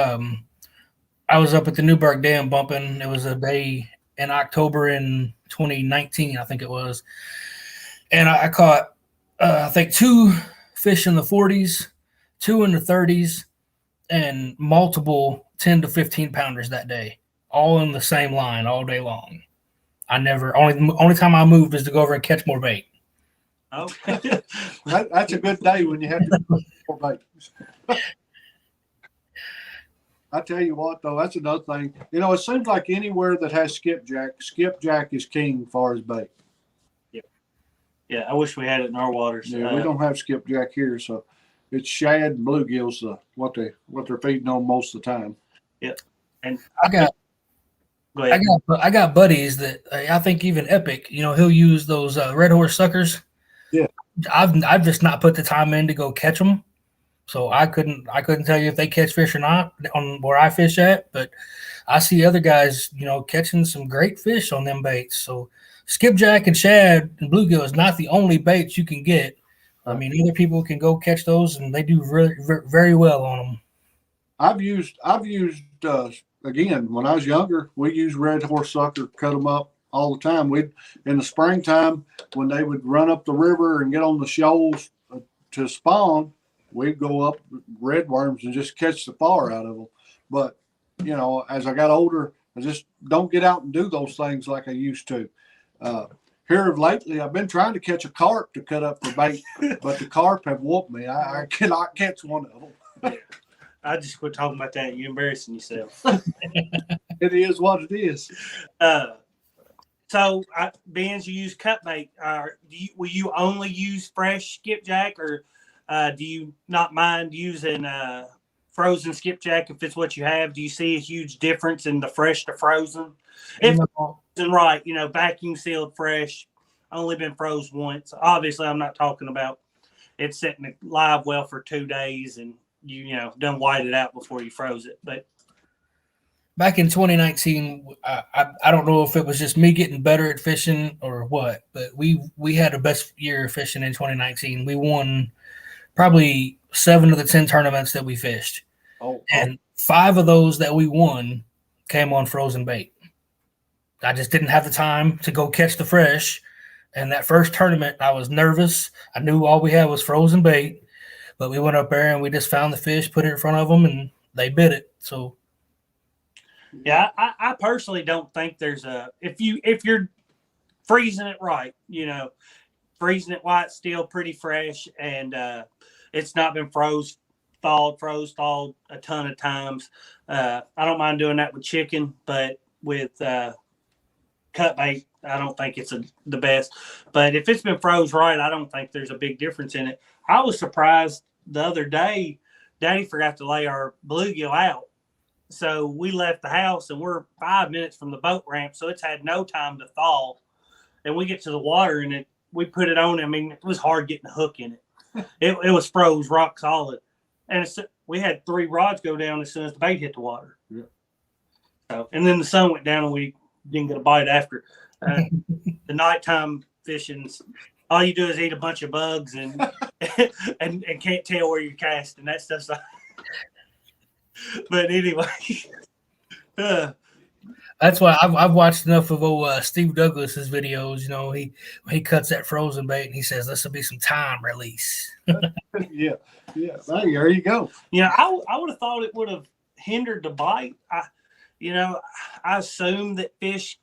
I was up at the Newburgh Dam bumping. It was a day in October in 2019, I think it was. And I caught, I think 2 fish in the 40s, 2 in the 30s, and multiple 10 to 15 pounders that day, all in the same line all day long. Only time I moved is to go over and catch more bait. Okay. That's a good day when you have to catch more bait. I tell you what, though, that's another thing. You know, it seems like anywhere that has skipjack is king as far as bait. Yeah, I wish we had it in our waters. Yeah, we don't have skipjack here, so it's shad and bluegills what they're feeding on most of the time. Yeah, and I got go ahead. I got buddies that I think even Epic, he'll use those red horse suckers. Yeah. I've just not put the time in to go catch them, so I couldn't tell you if they catch fish or not on where I fish at. But I see other guys, catching some great fish on them baits. So skipjack and shad and bluegill is not the only baits you can get. I mean, other people can go catch those, and they do really very well on them. I've used again when I was younger. We used red horse sucker, cut them up all the time. We in the springtime when they would run up the river and get on the shoals to spawn, we'd go up red worms and just catch the far out of them. But as I got older, I just don't get out and do those things like I used to. Here lately, I've been trying to catch a carp to cut up for bait, but the carp have whooped me. I cannot catch one of them. Yeah. I just quit talking about that. You're embarrassing yourself. It is what it is. So, Benz, you use cut bait. Will you only use fresh skipjack, or do you not mind using frozen skipjack if it's what you have? Do you see a huge difference in the fresh to frozen? If right, vacuum sealed fresh, only been froze once. Obviously, I'm not talking about it sitting in a live well for 2 days and you done white it out before you froze it. But back in 2019, I don't know if it was just me getting better at fishing or what, but we had the best year of fishing in 2019. We won probably 7 of the 10 tournaments that we fished. And 5 of those that we won came on frozen bait. I just didn't have the time to go catch the fresh. And that first tournament, I was nervous. I knew all we had was frozen bait, but we went up there and we just found the fish, put it in front of them, and they bit it. So, yeah, I personally don't think there's if you're freezing it right, freezing it while it's still pretty fresh and it's not been froze thawed a ton of times. I don't mind doing that with chicken, but with cut bait, I don't think it's the best. But if it's been froze right, I don't think there's a big difference in it. I was surprised the other day, Daddy forgot to lay our bluegill out. So we left the house and we're 5 minutes from the boat ramp, so it's had no time to thaw. And we get to the water and we put it on. I mean, it was hard getting a hook in it. It was froze rock solid. And we had 3 rods go down as soon as the bait hit the water. Yeah. So, and then the sun went down and we didn't get a bite after. The nighttime fishing, all you do is eat a bunch of bugs and and can't tell where you're casting. That stuff's like. But anyway, that's why I've watched enough of Steve Douglas's videos. He cuts that frozen bait and he says this will be some time release. Yeah. Hey, there you go. I would have thought it would have hindered the bite. I assume that fish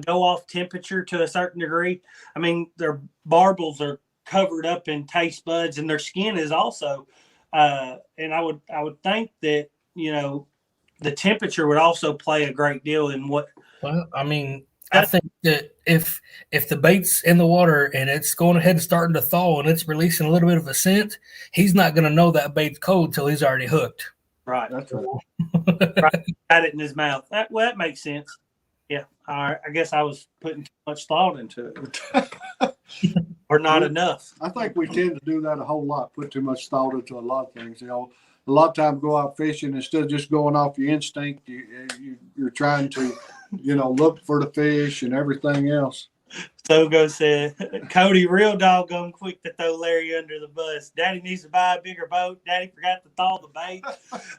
go off temperature to a certain degree. I mean, their barbels are covered up in taste buds, and their skin is also. And I would think that the temperature would also play a great deal in what. Well, I mean, I think that if the bait's in the water and it's going ahead and starting to thaw and it's releasing a little bit of a scent, he's not going to know that bait's cold till he's already hooked. Right. That's right. Right. Got it in his mouth. That makes sense. Yeah. All right. I guess I was putting too much thought into it. Or not enough. I think we tend to do that a whole lot, put too much thought into a lot of things. A lot of times go out fishing, instead of just going off your instinct, you're trying to, look for the fish and everything else. Sogo said, Cody, real doggone quick to throw Larry under the bus. Daddy needs to buy a bigger boat. Daddy forgot to thaw the bait.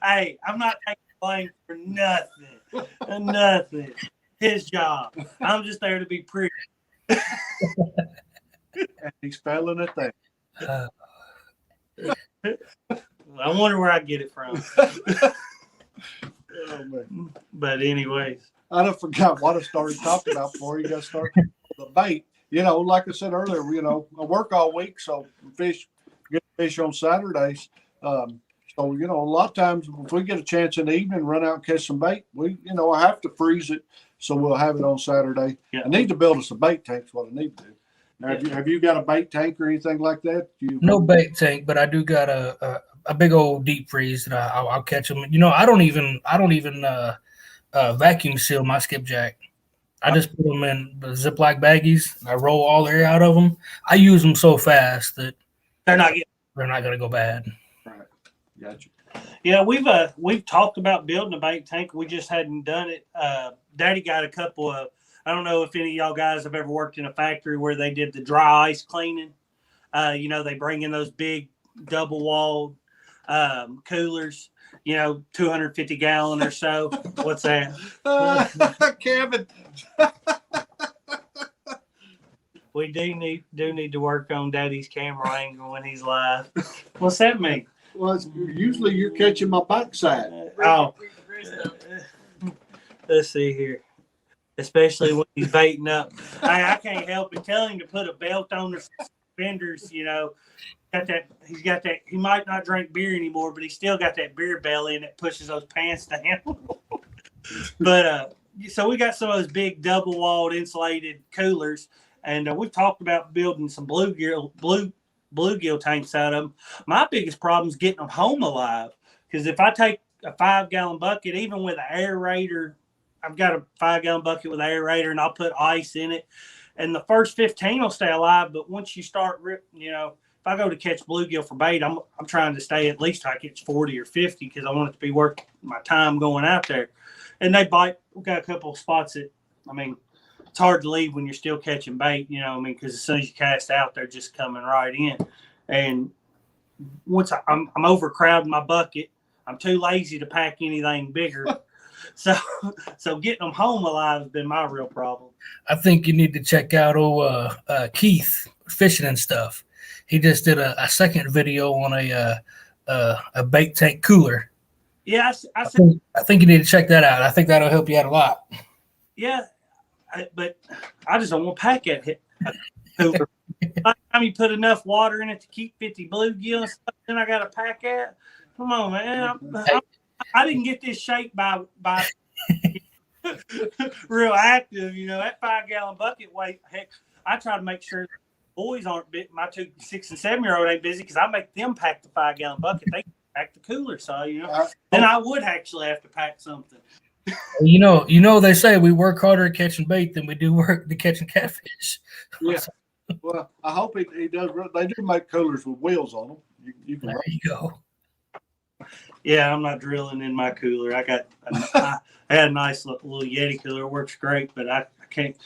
Hey, I'm not taking blame for nothing. Nothing. His job. I'm just there to be pretty. And he's failing at that. I wonder where I get it from. Oh, man. But anyways. I done forgot what I started talking about before you got started. The bait, like I said earlier, I work all week, so get fish on Saturdays. So, a lot of times if we get a chance in the evening, run out and catch some bait, I have to freeze it. So we'll have it on Saturday. Yeah. I need to build us a bait tank is what I need to do. Now, have you got a bait tank or anything like that? No bait tank, but I do got a big old deep freeze that I'll catch them. I don't even vacuum seal my skipjack. I just put them in the Ziploc baggies. I roll all the air out of them. I use them so fast that they're not going to go bad. Right. Gotcha. Yeah, we've talked about building a bait tank. We just hadn't done it. Daddy got a couple of. I don't know if any of y'all guys have ever worked in a factory where they did the dry ice cleaning. They bring in those big double walled coolers. 250 gallon or so. What's that? Kevin. We do need to work on Daddy's camera angle when he's live. What's that mean? Well, usually you're catching my backside. Let's see here. Especially when he's baiting up. I can't help but tell him to put a belt on the suspenders, He's got that. He might not drink beer anymore, but he's still got that beer belly and it pushes those pants down. But so we got some of those big double walled insulated coolers, and we've talked about building some bluegill tanks out of them. My biggest problem is getting them home alive, because if I take a 5-gallon bucket, even with an aerator, I've got a 5-gallon bucket with an aerator, and I'll put ice in it, and the first 15 will stay alive. But once you start, if I go to catch bluegill for bait, I'm trying to stay at least I catch 40 or 50 because I want it to be worth my time going out there. And they bite. We've got a couple of spots that, it's hard to leave when you're still catching bait, because as soon as you cast out, they're just coming right in. And once I'm overcrowding my bucket, I'm too lazy to pack anything bigger. So getting them home alive has been my real problem. I think you need to check out Keith fishing and stuff. He just did a second video on a bait tank cooler. Yeah, I think you need to check that out. I think that'll help you out a lot. Yeah, but I just don't want to pack that cooler. By the time you put enough water in it to keep 50 bluegill and stuff, then I got to pack that. Come on, man. I didn't get this shape by real active. That 5-gallon bucket weight. Heck, I try to make sure boys aren't bit. My 2 6 and 7-year-old ain't busy because I make them pack the 5-gallon bucket. They pack the cooler, so then I would actually have to pack something. They say we work harder at catching bait than we do work to catching catfish. Yeah. Well, I hope he does. They do make coolers with wheels on them. There you go. Yeah, I'm not drilling in my cooler. I had a nice little Yeti cooler. It works great, but I can't.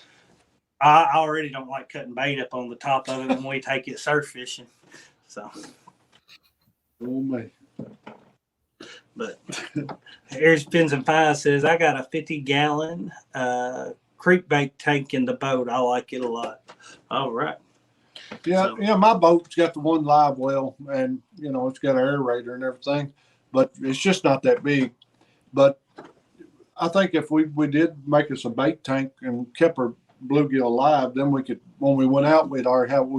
I already don't like cutting bait up on the top of it when we take it surf fishing. So. Oh, man. But here's Pins and Pies says, I got a 50-gallon creek bait tank in the boat. I like it a lot. All right. Yeah, my boat's got the one live well, and it's got an aerator and everything, but it's just not that big. But I think if we did make us a bait tank and kept our bluegill alive, then we could, when we went out, we can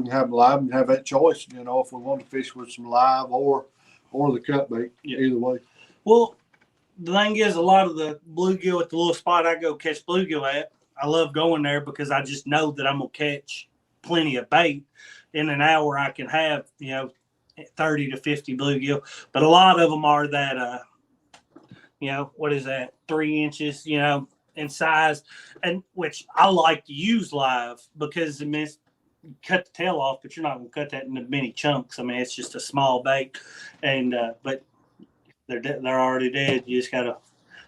have them live and have that choice. If we want to fish with some live or the cut bait, either way. Well, the thing is, a lot of the bluegill at the little spot I go catch bluegill at, I love going there because I just know that I'm gonna catch plenty of bait. In an hour, I can have 30 to 50 bluegill, but a lot of them are that what is that, 3 inches in size, and which I like to use live because it's cut the tail off, but you're not gonna cut that into many chunks. It's just a small bait, and but they're already dead. You just gotta.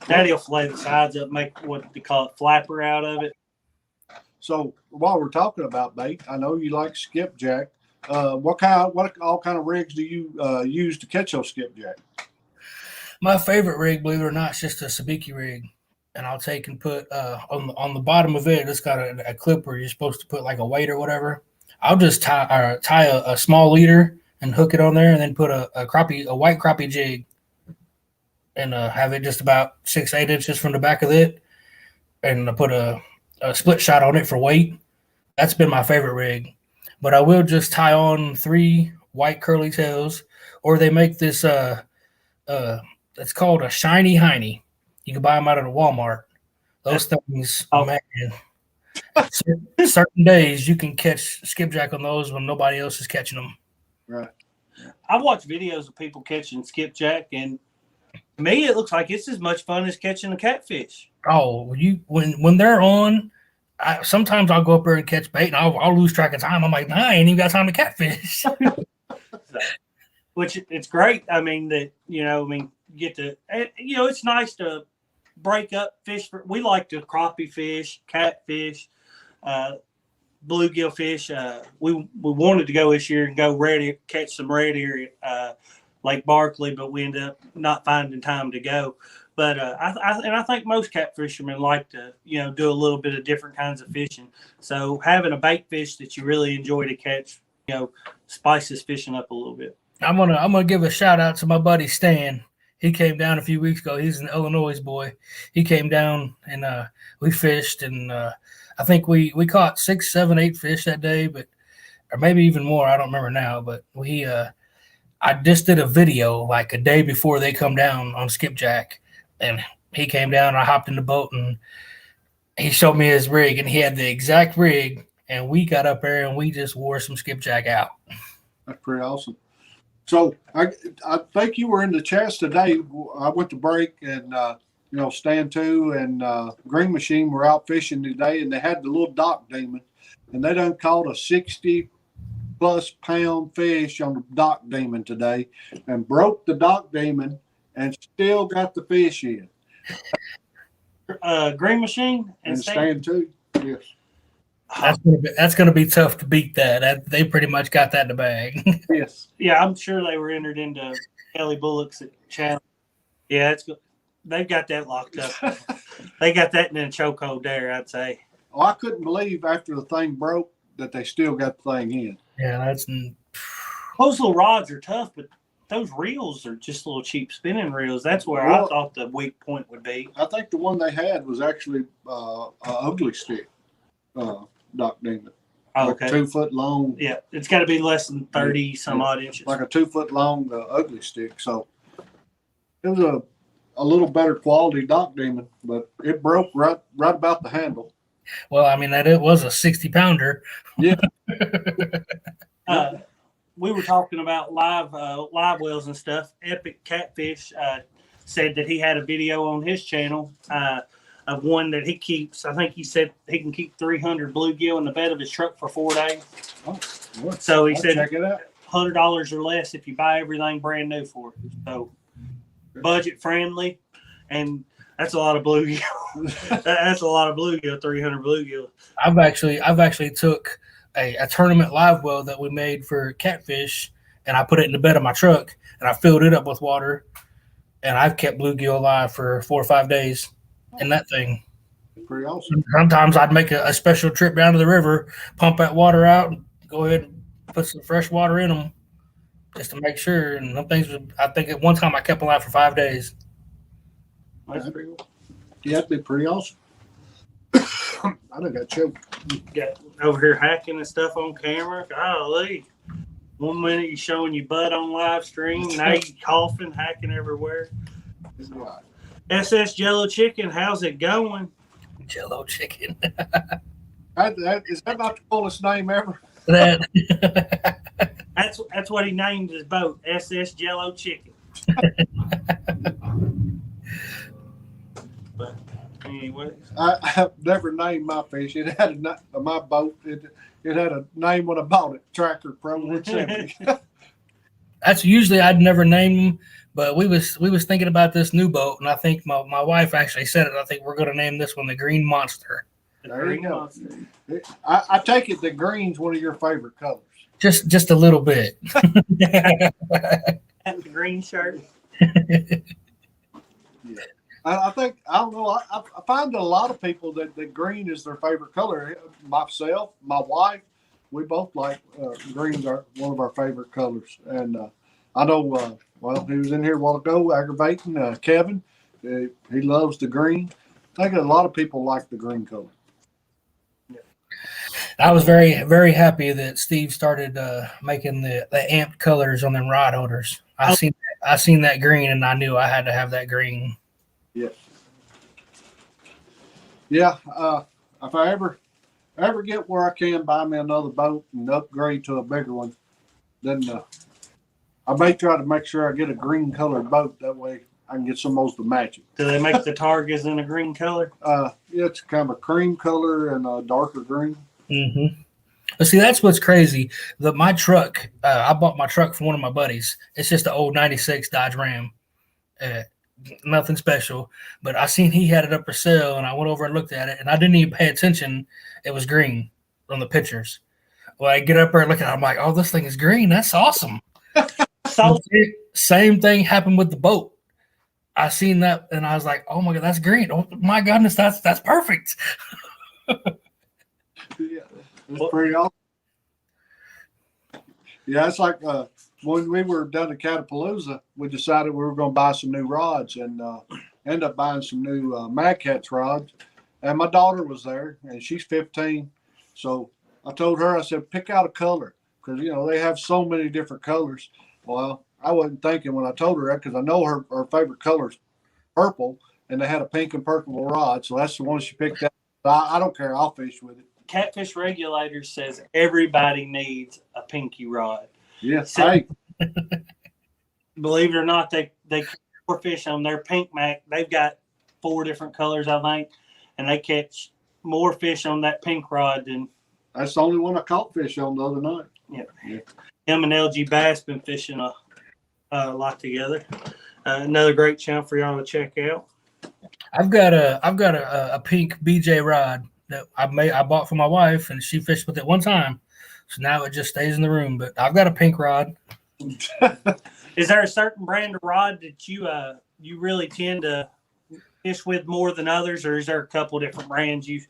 Daddy will fillet the sides up, make what they call it, flapper out of it. So while we're talking about bait, I know you like skipjack. What all kind of rigs do you use to catch those skipjack? My favorite rig, believe it or not, is just a sabiki rig, and I'll take and put on the bottom of it. It's got a clip where you're supposed to put like a weight or whatever. I'll just tie a small leader and hook it on there, and then put a white crappie jig, and have it just about 6-8 inches from the back of it, and put a split shot on it for weight. That's been my favorite rig. But I will just tie on 3 white curly tails, or they make this It's called a shiny hiney. You can buy them out at a Walmart. Those things, Oh. man. Certain days you can catch skipjack on those when nobody else is catching them. Right. I watch videos of people catching skipjack, and to me, it looks like it's as much fun as catching a catfish. Oh, when they're on, sometimes I'll go up there and catch bait, and I'll lose track of time. I'm like, I ain't even got time to catfish. So, which it's great. I mean that get to it's nice to break up fish. We like to crappie fish, catfish, bluegill fish. We wanted to go this year and go catch some red ear at Lake Barkley, but we ended up not finding time to go. But I think most cat fishermen like to do a little bit of different kinds of fishing. So having a bait fish that you really enjoy to catch, spices fishing up a little bit. I'm gonna give a shout out to my buddy Stan. He came down a few weeks ago. He's an Illinois boy. He came down and we fished, and I think we caught 6, 7, 8 fish that day, or maybe even more. I don't remember now. But I just did a video like a day before they come down on skipjack, and he came down. And I hopped in the boat, and he showed me his rig, and he had the exact rig. And we got up there, and we just wore some skipjack out. That's pretty awesome. So I think you were in the chats today. I went to break, and Stan too and Green Machine were out fishing today, and they had the little dock demon, and they done caught a 60+ pound fish on the dock demon today, and broke the dock demon, and still got the fish in. Green Machine and Stan too. Yes. That's gonna be tough to beat that. They pretty much got that in the bag. Yes. Yeah, I'm sure they were entered into Kelly Bullock's channel. Yeah, it's good. They've got that locked up. They got that in a chokehold there, I'd say. Oh, I couldn't believe after the thing broke that they still got the thing in. Yeah, those little rods are tough, but those reels are just little cheap spinning reels. That's where I thought the weak point would be. I think the one they had was actually an ugly stick. Dock demon. Okay. 2 foot long. Yeah, it's got to be less than 30 some odd inches. Like a 2 foot long ugly stick. So it was a little better quality dock demon, but it broke right about the handle. Well, I mean it was a 60-pounder. Yeah. We were talking about live wells and stuff. Epic Catfish said that he had a video on his channel of one that he keeps. I think he said he can keep 300 bluegill in the bed of his truck for 4 days. Oh, so he said check it out. $100 or less if you buy everything brand new for it. So budget friendly, and that's a lot of bluegill. That's a lot of bluegill. 300 bluegill. I've actually took a tournament live well that we made for catfish, and I put it in the bed of my truck, and I filled it up with water, and I've kept bluegill alive for 4 or 5 days in that thing. Pretty awesome. Sometimes I'd make a special trip down to the river, pump that water out, and go ahead and put some fresh water in them just to make sure. And some things, I think at one time I kept them alive for 5 days. That's pretty cool. Yeah, that'd be pretty awesome. I done got choked. Got over here hacking and stuff on camera. Golly. 1 minute you're showing your butt on live stream. Now you're coughing, hacking everywhere. SS Jello Chicken, how's it going? Jello Chicken. Is that not the coolest name ever? That's what he named his boat, SS Jello Chicken. But anyway, I've never named my fish. It had my boat. It had a name when I bought it. Tracker Pro 170. That's usually I'd never name them, but we was thinking about this new boat, and I think my wife actually said it. I think we're going to name this one the Green Monster. There you go. I take it that green's one of your favorite colors. Just a little bit. The green shirt. Yeah. I think, I don't know, I find that a lot of people that green is their favorite color. Myself, my wife, we both like green's one of our favorite colors. And I know, he was in here a while ago aggravating Kevin. He loves the green. I think a lot of people like the green color. I was very, very happy that Steve started making the amped colors on them rod holders. I I seen that green and I knew I had to have that green. Yeah. Yeah. If I ever get where I can buy me another boat and upgrade to a bigger one, then I may try to make sure I get a green colored boat. That way I can get some of those to match it. Do they make the targas in a green color? Yeah, it's kind of a cream color and a darker green. Mm-hmm. But see, that's what's crazy. My truck, I bought my truck from one of my buddies. It's just an old 96 Dodge Ram. Nothing special. But I seen he had it up for sale, and I went over and looked at it, and I didn't even pay attention. It was green on the pictures. Well, I get up there and look at it. I'm like, oh, this thing is green. That's awesome. So same thing happened with the boat. I seen that, and I was like, oh, my God, that's green. Oh, my goodness, that's perfect. Yeah, it's pretty awesome. Yeah, it's like when we were down at Catapalooza, we decided we were going to buy some new rods and end up buying some new Mad Catz rods. And my daughter was there, and she's 15. So I told her, I said, pick out a color because, you know, they have so many different colors. Well, I wasn't thinking when I told her that because I know her favorite color is purple, and they had a pink and purple rod. So that's the one she picked out. I don't care. I'll fish with it. Catfish Regulator says everybody needs a pinky rod. Yes, So, hey. Believe it or not, they catch more fish on their pink Mac. They've got 4 different colors, I think, and they catch more fish on that pink rod than. That's the only one I caught fish on the other night. Yeah. Him and LG Bass been fishing a lot together. Another great channel for y'all to check out. I've got a pink BJ rod that I bought for my wife, and she fished with it one time. So now it just stays in the room. But I've got a pink rod. Is there a certain brand of rod that you really tend to fish with more than others, or is there a couple different brands you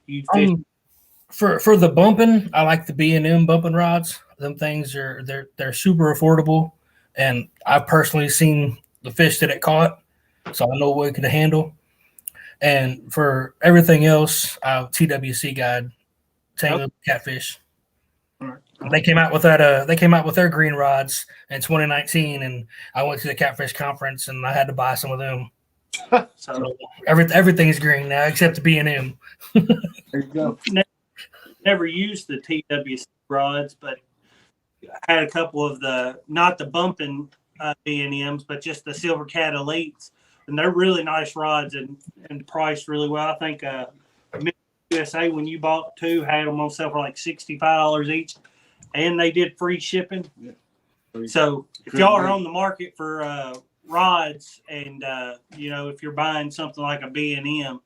fish? For the bumping, I like the B&M bumping rods. Them things they're super affordable, and I've personally seen the fish that it caught, so I know what it could handle. And for everything else, TWC guide, Tangled Catfish. All right. They came out with that. They came out with their green rods in 2019, and I went to the Catfish conference, and I had to buy some of them. So everything's green now except the B&M. There you go. Never used the TWC rods, but I had a couple of not the bumping B&Ms, but just the Silver Cat Elites, and they're really nice rods and priced really well. I think USA, when you bought 2, had them on sale for like $65 each, and they did free shipping. Yeah. So if y'all are on the market for rods, and if you're buying something like a B&M,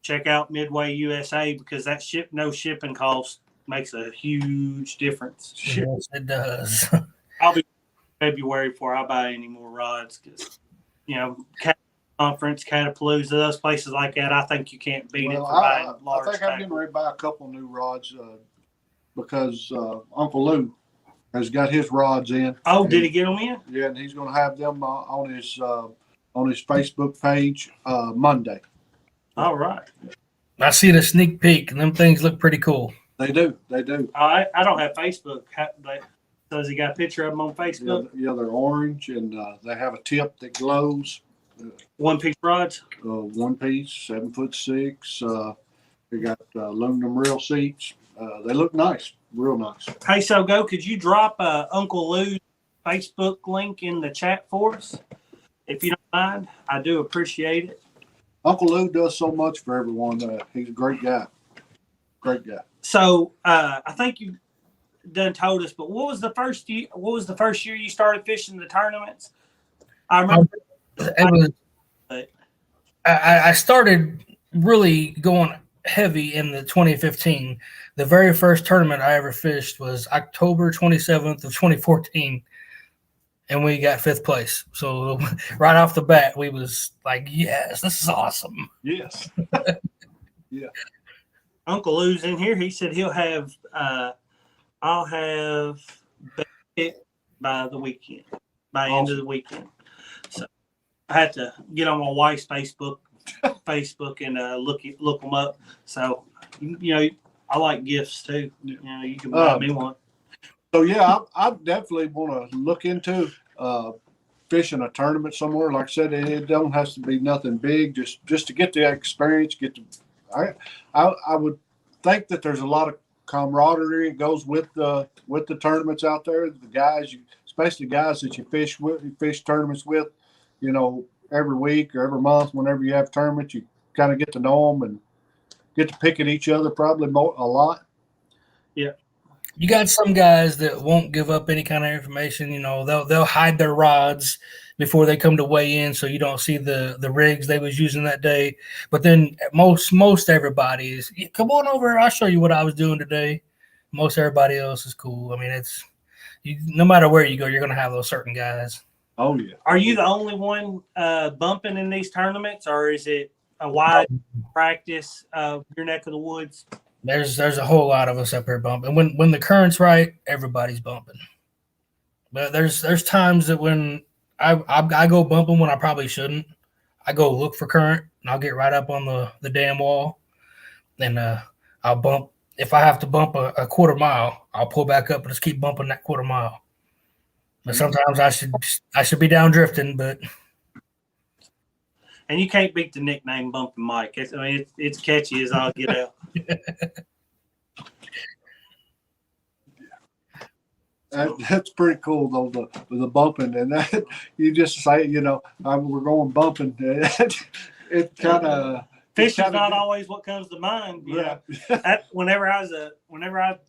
check out Midway USA, because that no shipping cost makes a huge difference. Yes, it does. I'll be February before I buy any more rods, because Cat Conference, Catapalooza, those places like that, I think you can't beat it for buying large. I think I'm getting ready to buy a couple new rods because Uncle Lou has got his rods in. Oh, did he get them in? Yeah, and he's going to have them on his Facebook page Monday. All right. I see the sneak peek, and them things look pretty cool. They do. I don't have Facebook. Does he got a picture of them on Facebook? Yeah, they're orange, and they have a tip that glows. One-piece rods? One piece, 7'6". They got aluminum rail seats. They look nice, real nice. Hey, so could you drop Uncle Lou's Facebook link in the chat for us, if you don't mind? I do appreciate it. Uncle Lou does so much for everyone. He's a great guy. Great guy. So I think you done told us, but what was the first year you started fishing the tournaments? I remember. I started really going heavy in the 2015. The very first tournament I ever fished was October 27th of 2014, and we got 5th place. So right off the bat, we was like, yes, this is awesome. Yes. Yeah. Uncle Lou's in here. He said he'll have I'll have it by the weekend, by end of the weekend. So I had to get on my wife's Facebook and look them up. So I like gifts too. You can buy me one. So yeah, I definitely want to look into fishing a tournament somewhere, like I said, it don't have to be nothing big. Just to get the experience, I would think that there's a lot of camaraderie that goes with the tournaments out there. The guys, especially guys that you fish tournaments with, every week or every month, whenever you have tournaments, you kind of get to know them and get to pick at each other probably a lot. Yeah. You got some guys that won't give up any kind of information. They'll hide their rods before they come to weigh in, so you don't see the rigs they was using that day. But then most everybody is, come on over, I'll show you what I was doing today. Most everybody else is cool. I mean, no matter where you go, you're going to have those certain guys. Oh yeah. Are you the only one bumping in these tournaments, or is it a wide practice of your neck of the woods? There's a whole lot of us up here bumping. When the current's right, everybody's bumping. But there's times that when I go bumping when I probably shouldn't. I go look for current and I'll get right up on the damn wall. And I'll bump. If I have to bump a quarter mile, I'll pull back up and just keep bumping that quarter mile. But sometimes I should be down drifting, but. And you can't beat the nickname Bumping Mike. It's catchy as all get out. That's pretty cool though, the bumping, and that you just say, we're going bumping. It kind of fishing's not always what comes to mind. Yeah. Whenever I was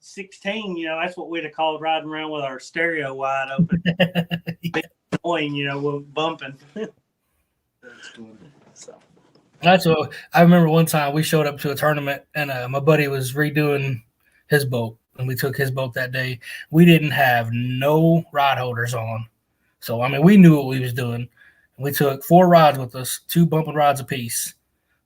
16, that's what we'd have called riding around with our stereo wide open. We're bumping. That's good. That's what I remember. One time we showed up to a tournament and my buddy was redoing his boat, and we took his boat that day. We didn't have no rod holders on, so we knew what we was doing. We took 4 rods with us, 2 bumping rods apiece.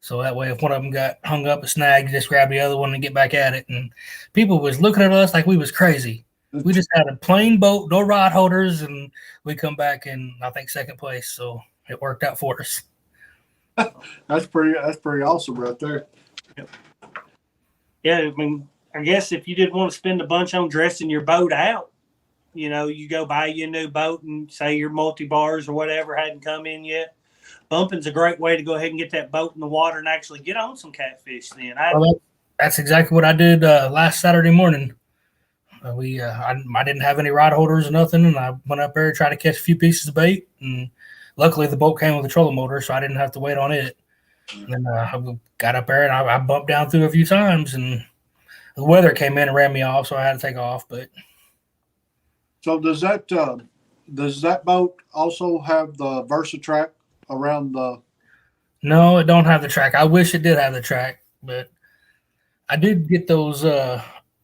So that way, if one of them got hung up and snagged, you just grab the other one and get back at it. And people was looking at us like we was crazy. We just had a plain boat, no rod holders, and we come back in, I think, 2nd place. So it worked out for us. That's pretty awesome right there. Yeah, I guess if you didn't want to spend a bunch on dressing your boat out, you go buy you a new boat and say your multi-bars or whatever hadn't come in yet. Bumping's a great way to go ahead and get that boat in the water and actually get on some catfish then. That's exactly what I did last Saturday morning. I didn't have any rod holders or nothing, and I went up there to try to catch a few pieces of bait, and luckily the boat came with a trolling motor, so I didn't have to wait on it. And I got up there and I bumped down through a few times, and the weather came in and ran me off, so I had to take off. But so does that boat also have the VersaTrack around the? No, it don't have the track. I wish it did have the track, but I did get those.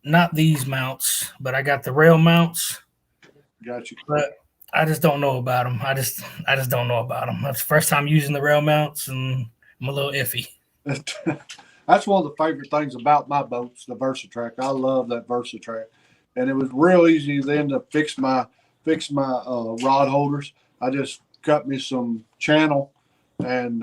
Not these mounts, but I got the rail mounts. Got you. But I just don't know about them. I just don't know about them. That's the first time using the rail mounts, and I'm a little iffy. That's one of the favorite things about my boats, the VersaTrack. I love that VersaTrack, and it was real easy then to fix my rod holders. I just cut me some channel and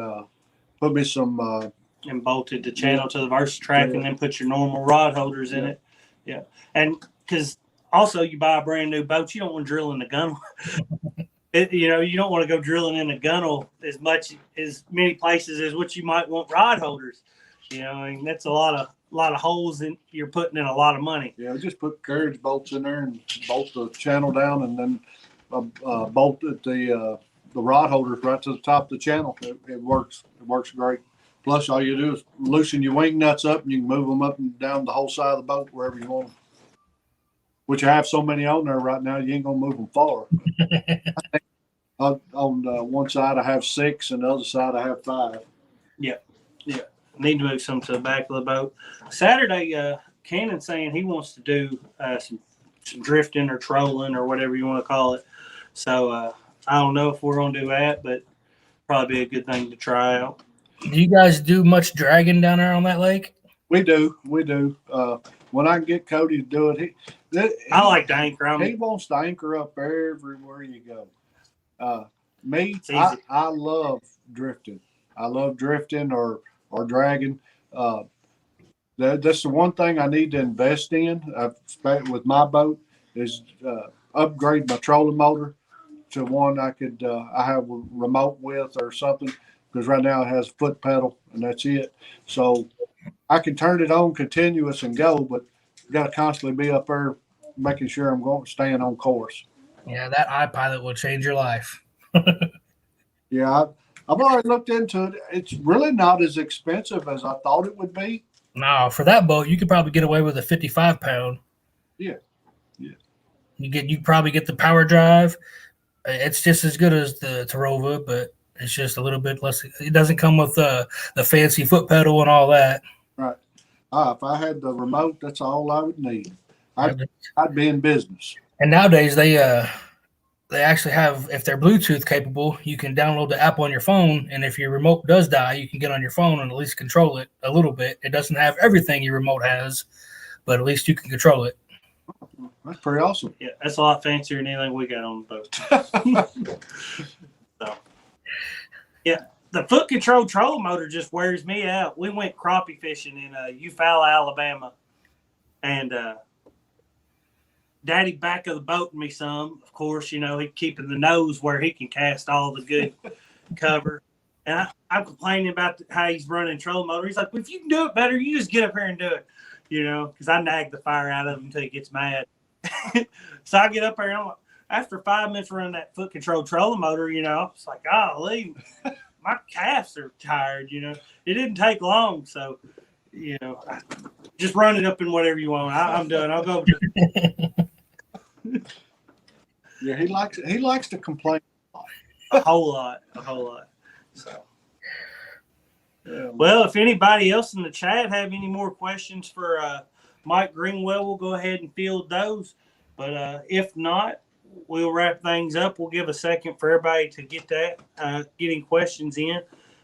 put me some and bolted the channel to the VersaTrack, and then put your normal rod holders in it. Yeah, and because also you buy a brand new boat, you don't want to drill in the gunnel. You don't want to go drilling in the gunnel as many places as what you might want rod holders. That's a lot of holes in. You're putting in a lot of money. Yeah, just put carriage bolts in there and bolt the channel down, and then bolt the rod holders right to the top of the channel. It works. It works great. Plus, all you do is loosen your wing nuts up, and you can move them up and down the whole side of the boat wherever you want them. Which I have so many on there right now, you ain't gonna move them far. On one side I have 6, and the other side I have 5. Yeah. Need to move some to the back of the boat. Saturday, Cannon's saying he wants to do some drifting or trolling or whatever you want to call it. So I don't know if we're gonna do that, but probably be a good thing to try out. Do you guys do much dragging down there on that lake? We do. When I can get Cody to do it, I like to anchor. He wants to anchor up everywhere you go. I love drifting. I love drifting or dragging. That's the one thing I need to invest in. With my boat is upgrade my trolling motor to one I could I have a remote with or something, because right now it has a foot pedal and that's it. So I can turn it on continuous and go, but got to constantly be up there making sure I'm going staying on course. Yeah, that iPilot will change your life. Yeah, I've already looked into it. It's really not as expensive as I thought it would be. No, for that boat, you could probably get away with a 55-pound. Yeah, yeah. You probably get the power drive. It's just as good as the Tarova, but it's just a little bit less. It doesn't come with the fancy foot pedal and all that. Right. If I had the remote, that's all I would need. I'd be in business. And nowadays they actually have, if they're Bluetooth capable, you can download the app on your phone, and if your remote does die, you can get on your phone and at least control it a little bit. It doesn't have everything your remote has, but at least you can control it. That's pretty awesome. Yeah, that's a lot fancier than anything we got on the boat. So, yeah, the foot control trolling motor just wears me out. We went crappie fishing in Eufaula, Alabama, and Daddy back of the boat me some. Of course, you know, he keeping the nose where he can cast all the good cover. And I'm complaining about how he's running trolling motor. He's like, well, if you can do it better, you just get up here and do it. You know, because I nag the fire out of him until he gets mad. So I get up there, and I'm like, after 5 minutes running that foot control trolling motor, you know, it's like, golly, my calves are tired, you know. It didn't take long, so, you know, just run it up in whatever you want. I'm done. I'll go. Yeah, he likes to complain a whole lot. So. Well, if anybody else in the chat have any more questions for Mike Greenwell, we'll go ahead and field those. But if not, we'll wrap things up. We'll give a second for everybody to get that, getting questions in.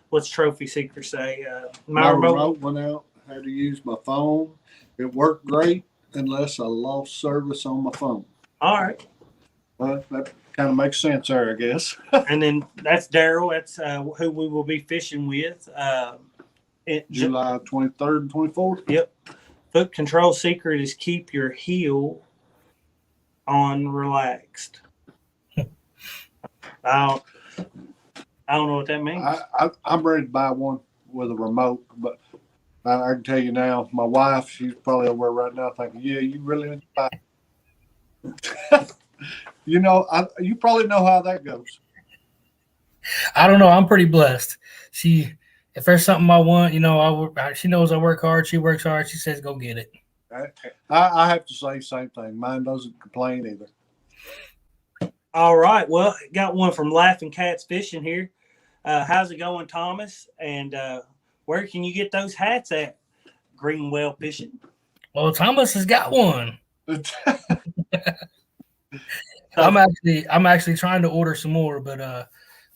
What's Trophy Seeker say? My remote went out. Had to use my phone. It worked great unless I lost service on my phone. All right. Well, that kind of makes sense there, I guess. And then that's Daryl. That's who we will be fishing with. July 23rd and 24th. Yep. Foot control secret is keep your heel on relaxed. I don't know what that means. I'm ready to buy one with a remote, but I can tell you now, my wife, she's probably over there right now thinking, yeah, you really need to buy it. You know, you probably know how that goes. I don't know. I'm pretty blessed. If there's something I want, you know, she knows I work hard. She works hard. She says, go get it. I have to say the same thing. Mine doesn't complain either. All right. Well, got one from Laughing Cats Fishing here. How's it going, Thomas? And where can you get those hats at? Greenwell Fishing. Well, Thomas has got one. I'm actually trying to order some more, but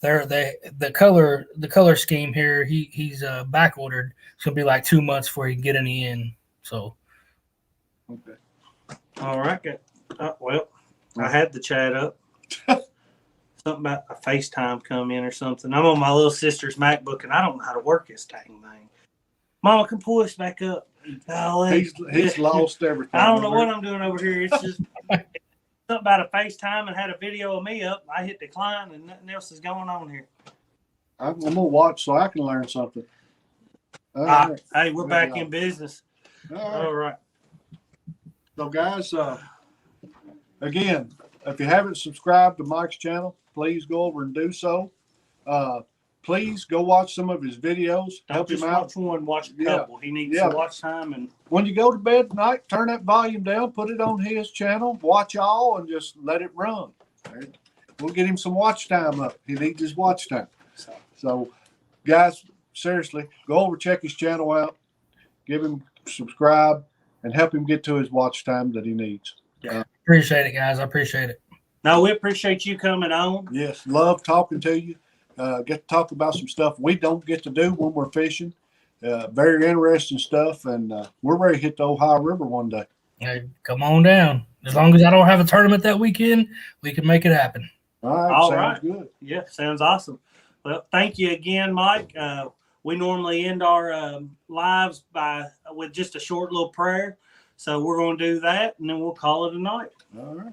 the color scheme here, he's back ordered. It's gonna be like 2 months before he can get any in. So okay. All right. Well, I had the chat up. Something about a FaceTime come in or something. I'm on my little sister's MacBook and I don't know how to work this dang thing. Mama, can pull this back up. He's lost everything. I don't know what I'm doing over here. It's just something about a FaceTime and had a video of me up. I hit decline and nothing else is going on here. I'm gonna watch so I can learn something. Right. Hey, we're back in business. All right. So guys, again, if you haven't subscribed to Mike's channel, please go over and do so. Please go watch some of his videos. Help him out. Watch one, watch a couple. He needs some watch time. And when you go to bed tonight, turn that volume down, put it on his channel, watch all, and just let it run. Right? We'll get him some watch time up. He needs his watch time. So, guys, seriously, go over, check his channel out, give him subscribe, and help him get to his watch time that he needs. Yeah. Appreciate it, guys. I appreciate it. No, we appreciate you coming on. Yes, love talking to you. Get to talk about some stuff we don't get to do when we're fishing. Very interesting stuff, and we're ready to hit the Ohio River one day. Hey, come on down. As long as I don't have a tournament that weekend, we can make it happen. All right. Good. Yeah, sounds awesome. Well, thank you again, Mike. We normally end our lives with just a short little prayer. So we're going to do that, and then we'll call it a night. All right.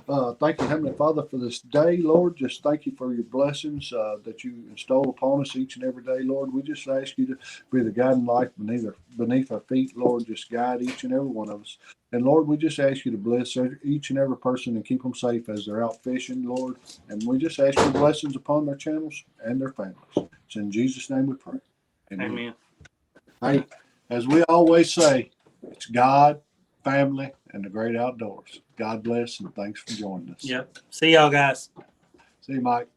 Thank you, Heavenly Father, for this day, Lord. Just thank you for your blessings that you install upon us each and every day, Lord. We just ask you to be the guiding light beneath our feet, Lord. Just guide each and every one of us. And Lord, we just ask you to bless each and every person and keep them safe as they're out fishing, Lord. And we just ask your blessings upon their channels and their families. It's in Jesus' name we pray. Amen. Hey, as we always say, it's God, family, and the great outdoors. God bless and thanks for joining us. Yep. See y'all guys. See you, Mike.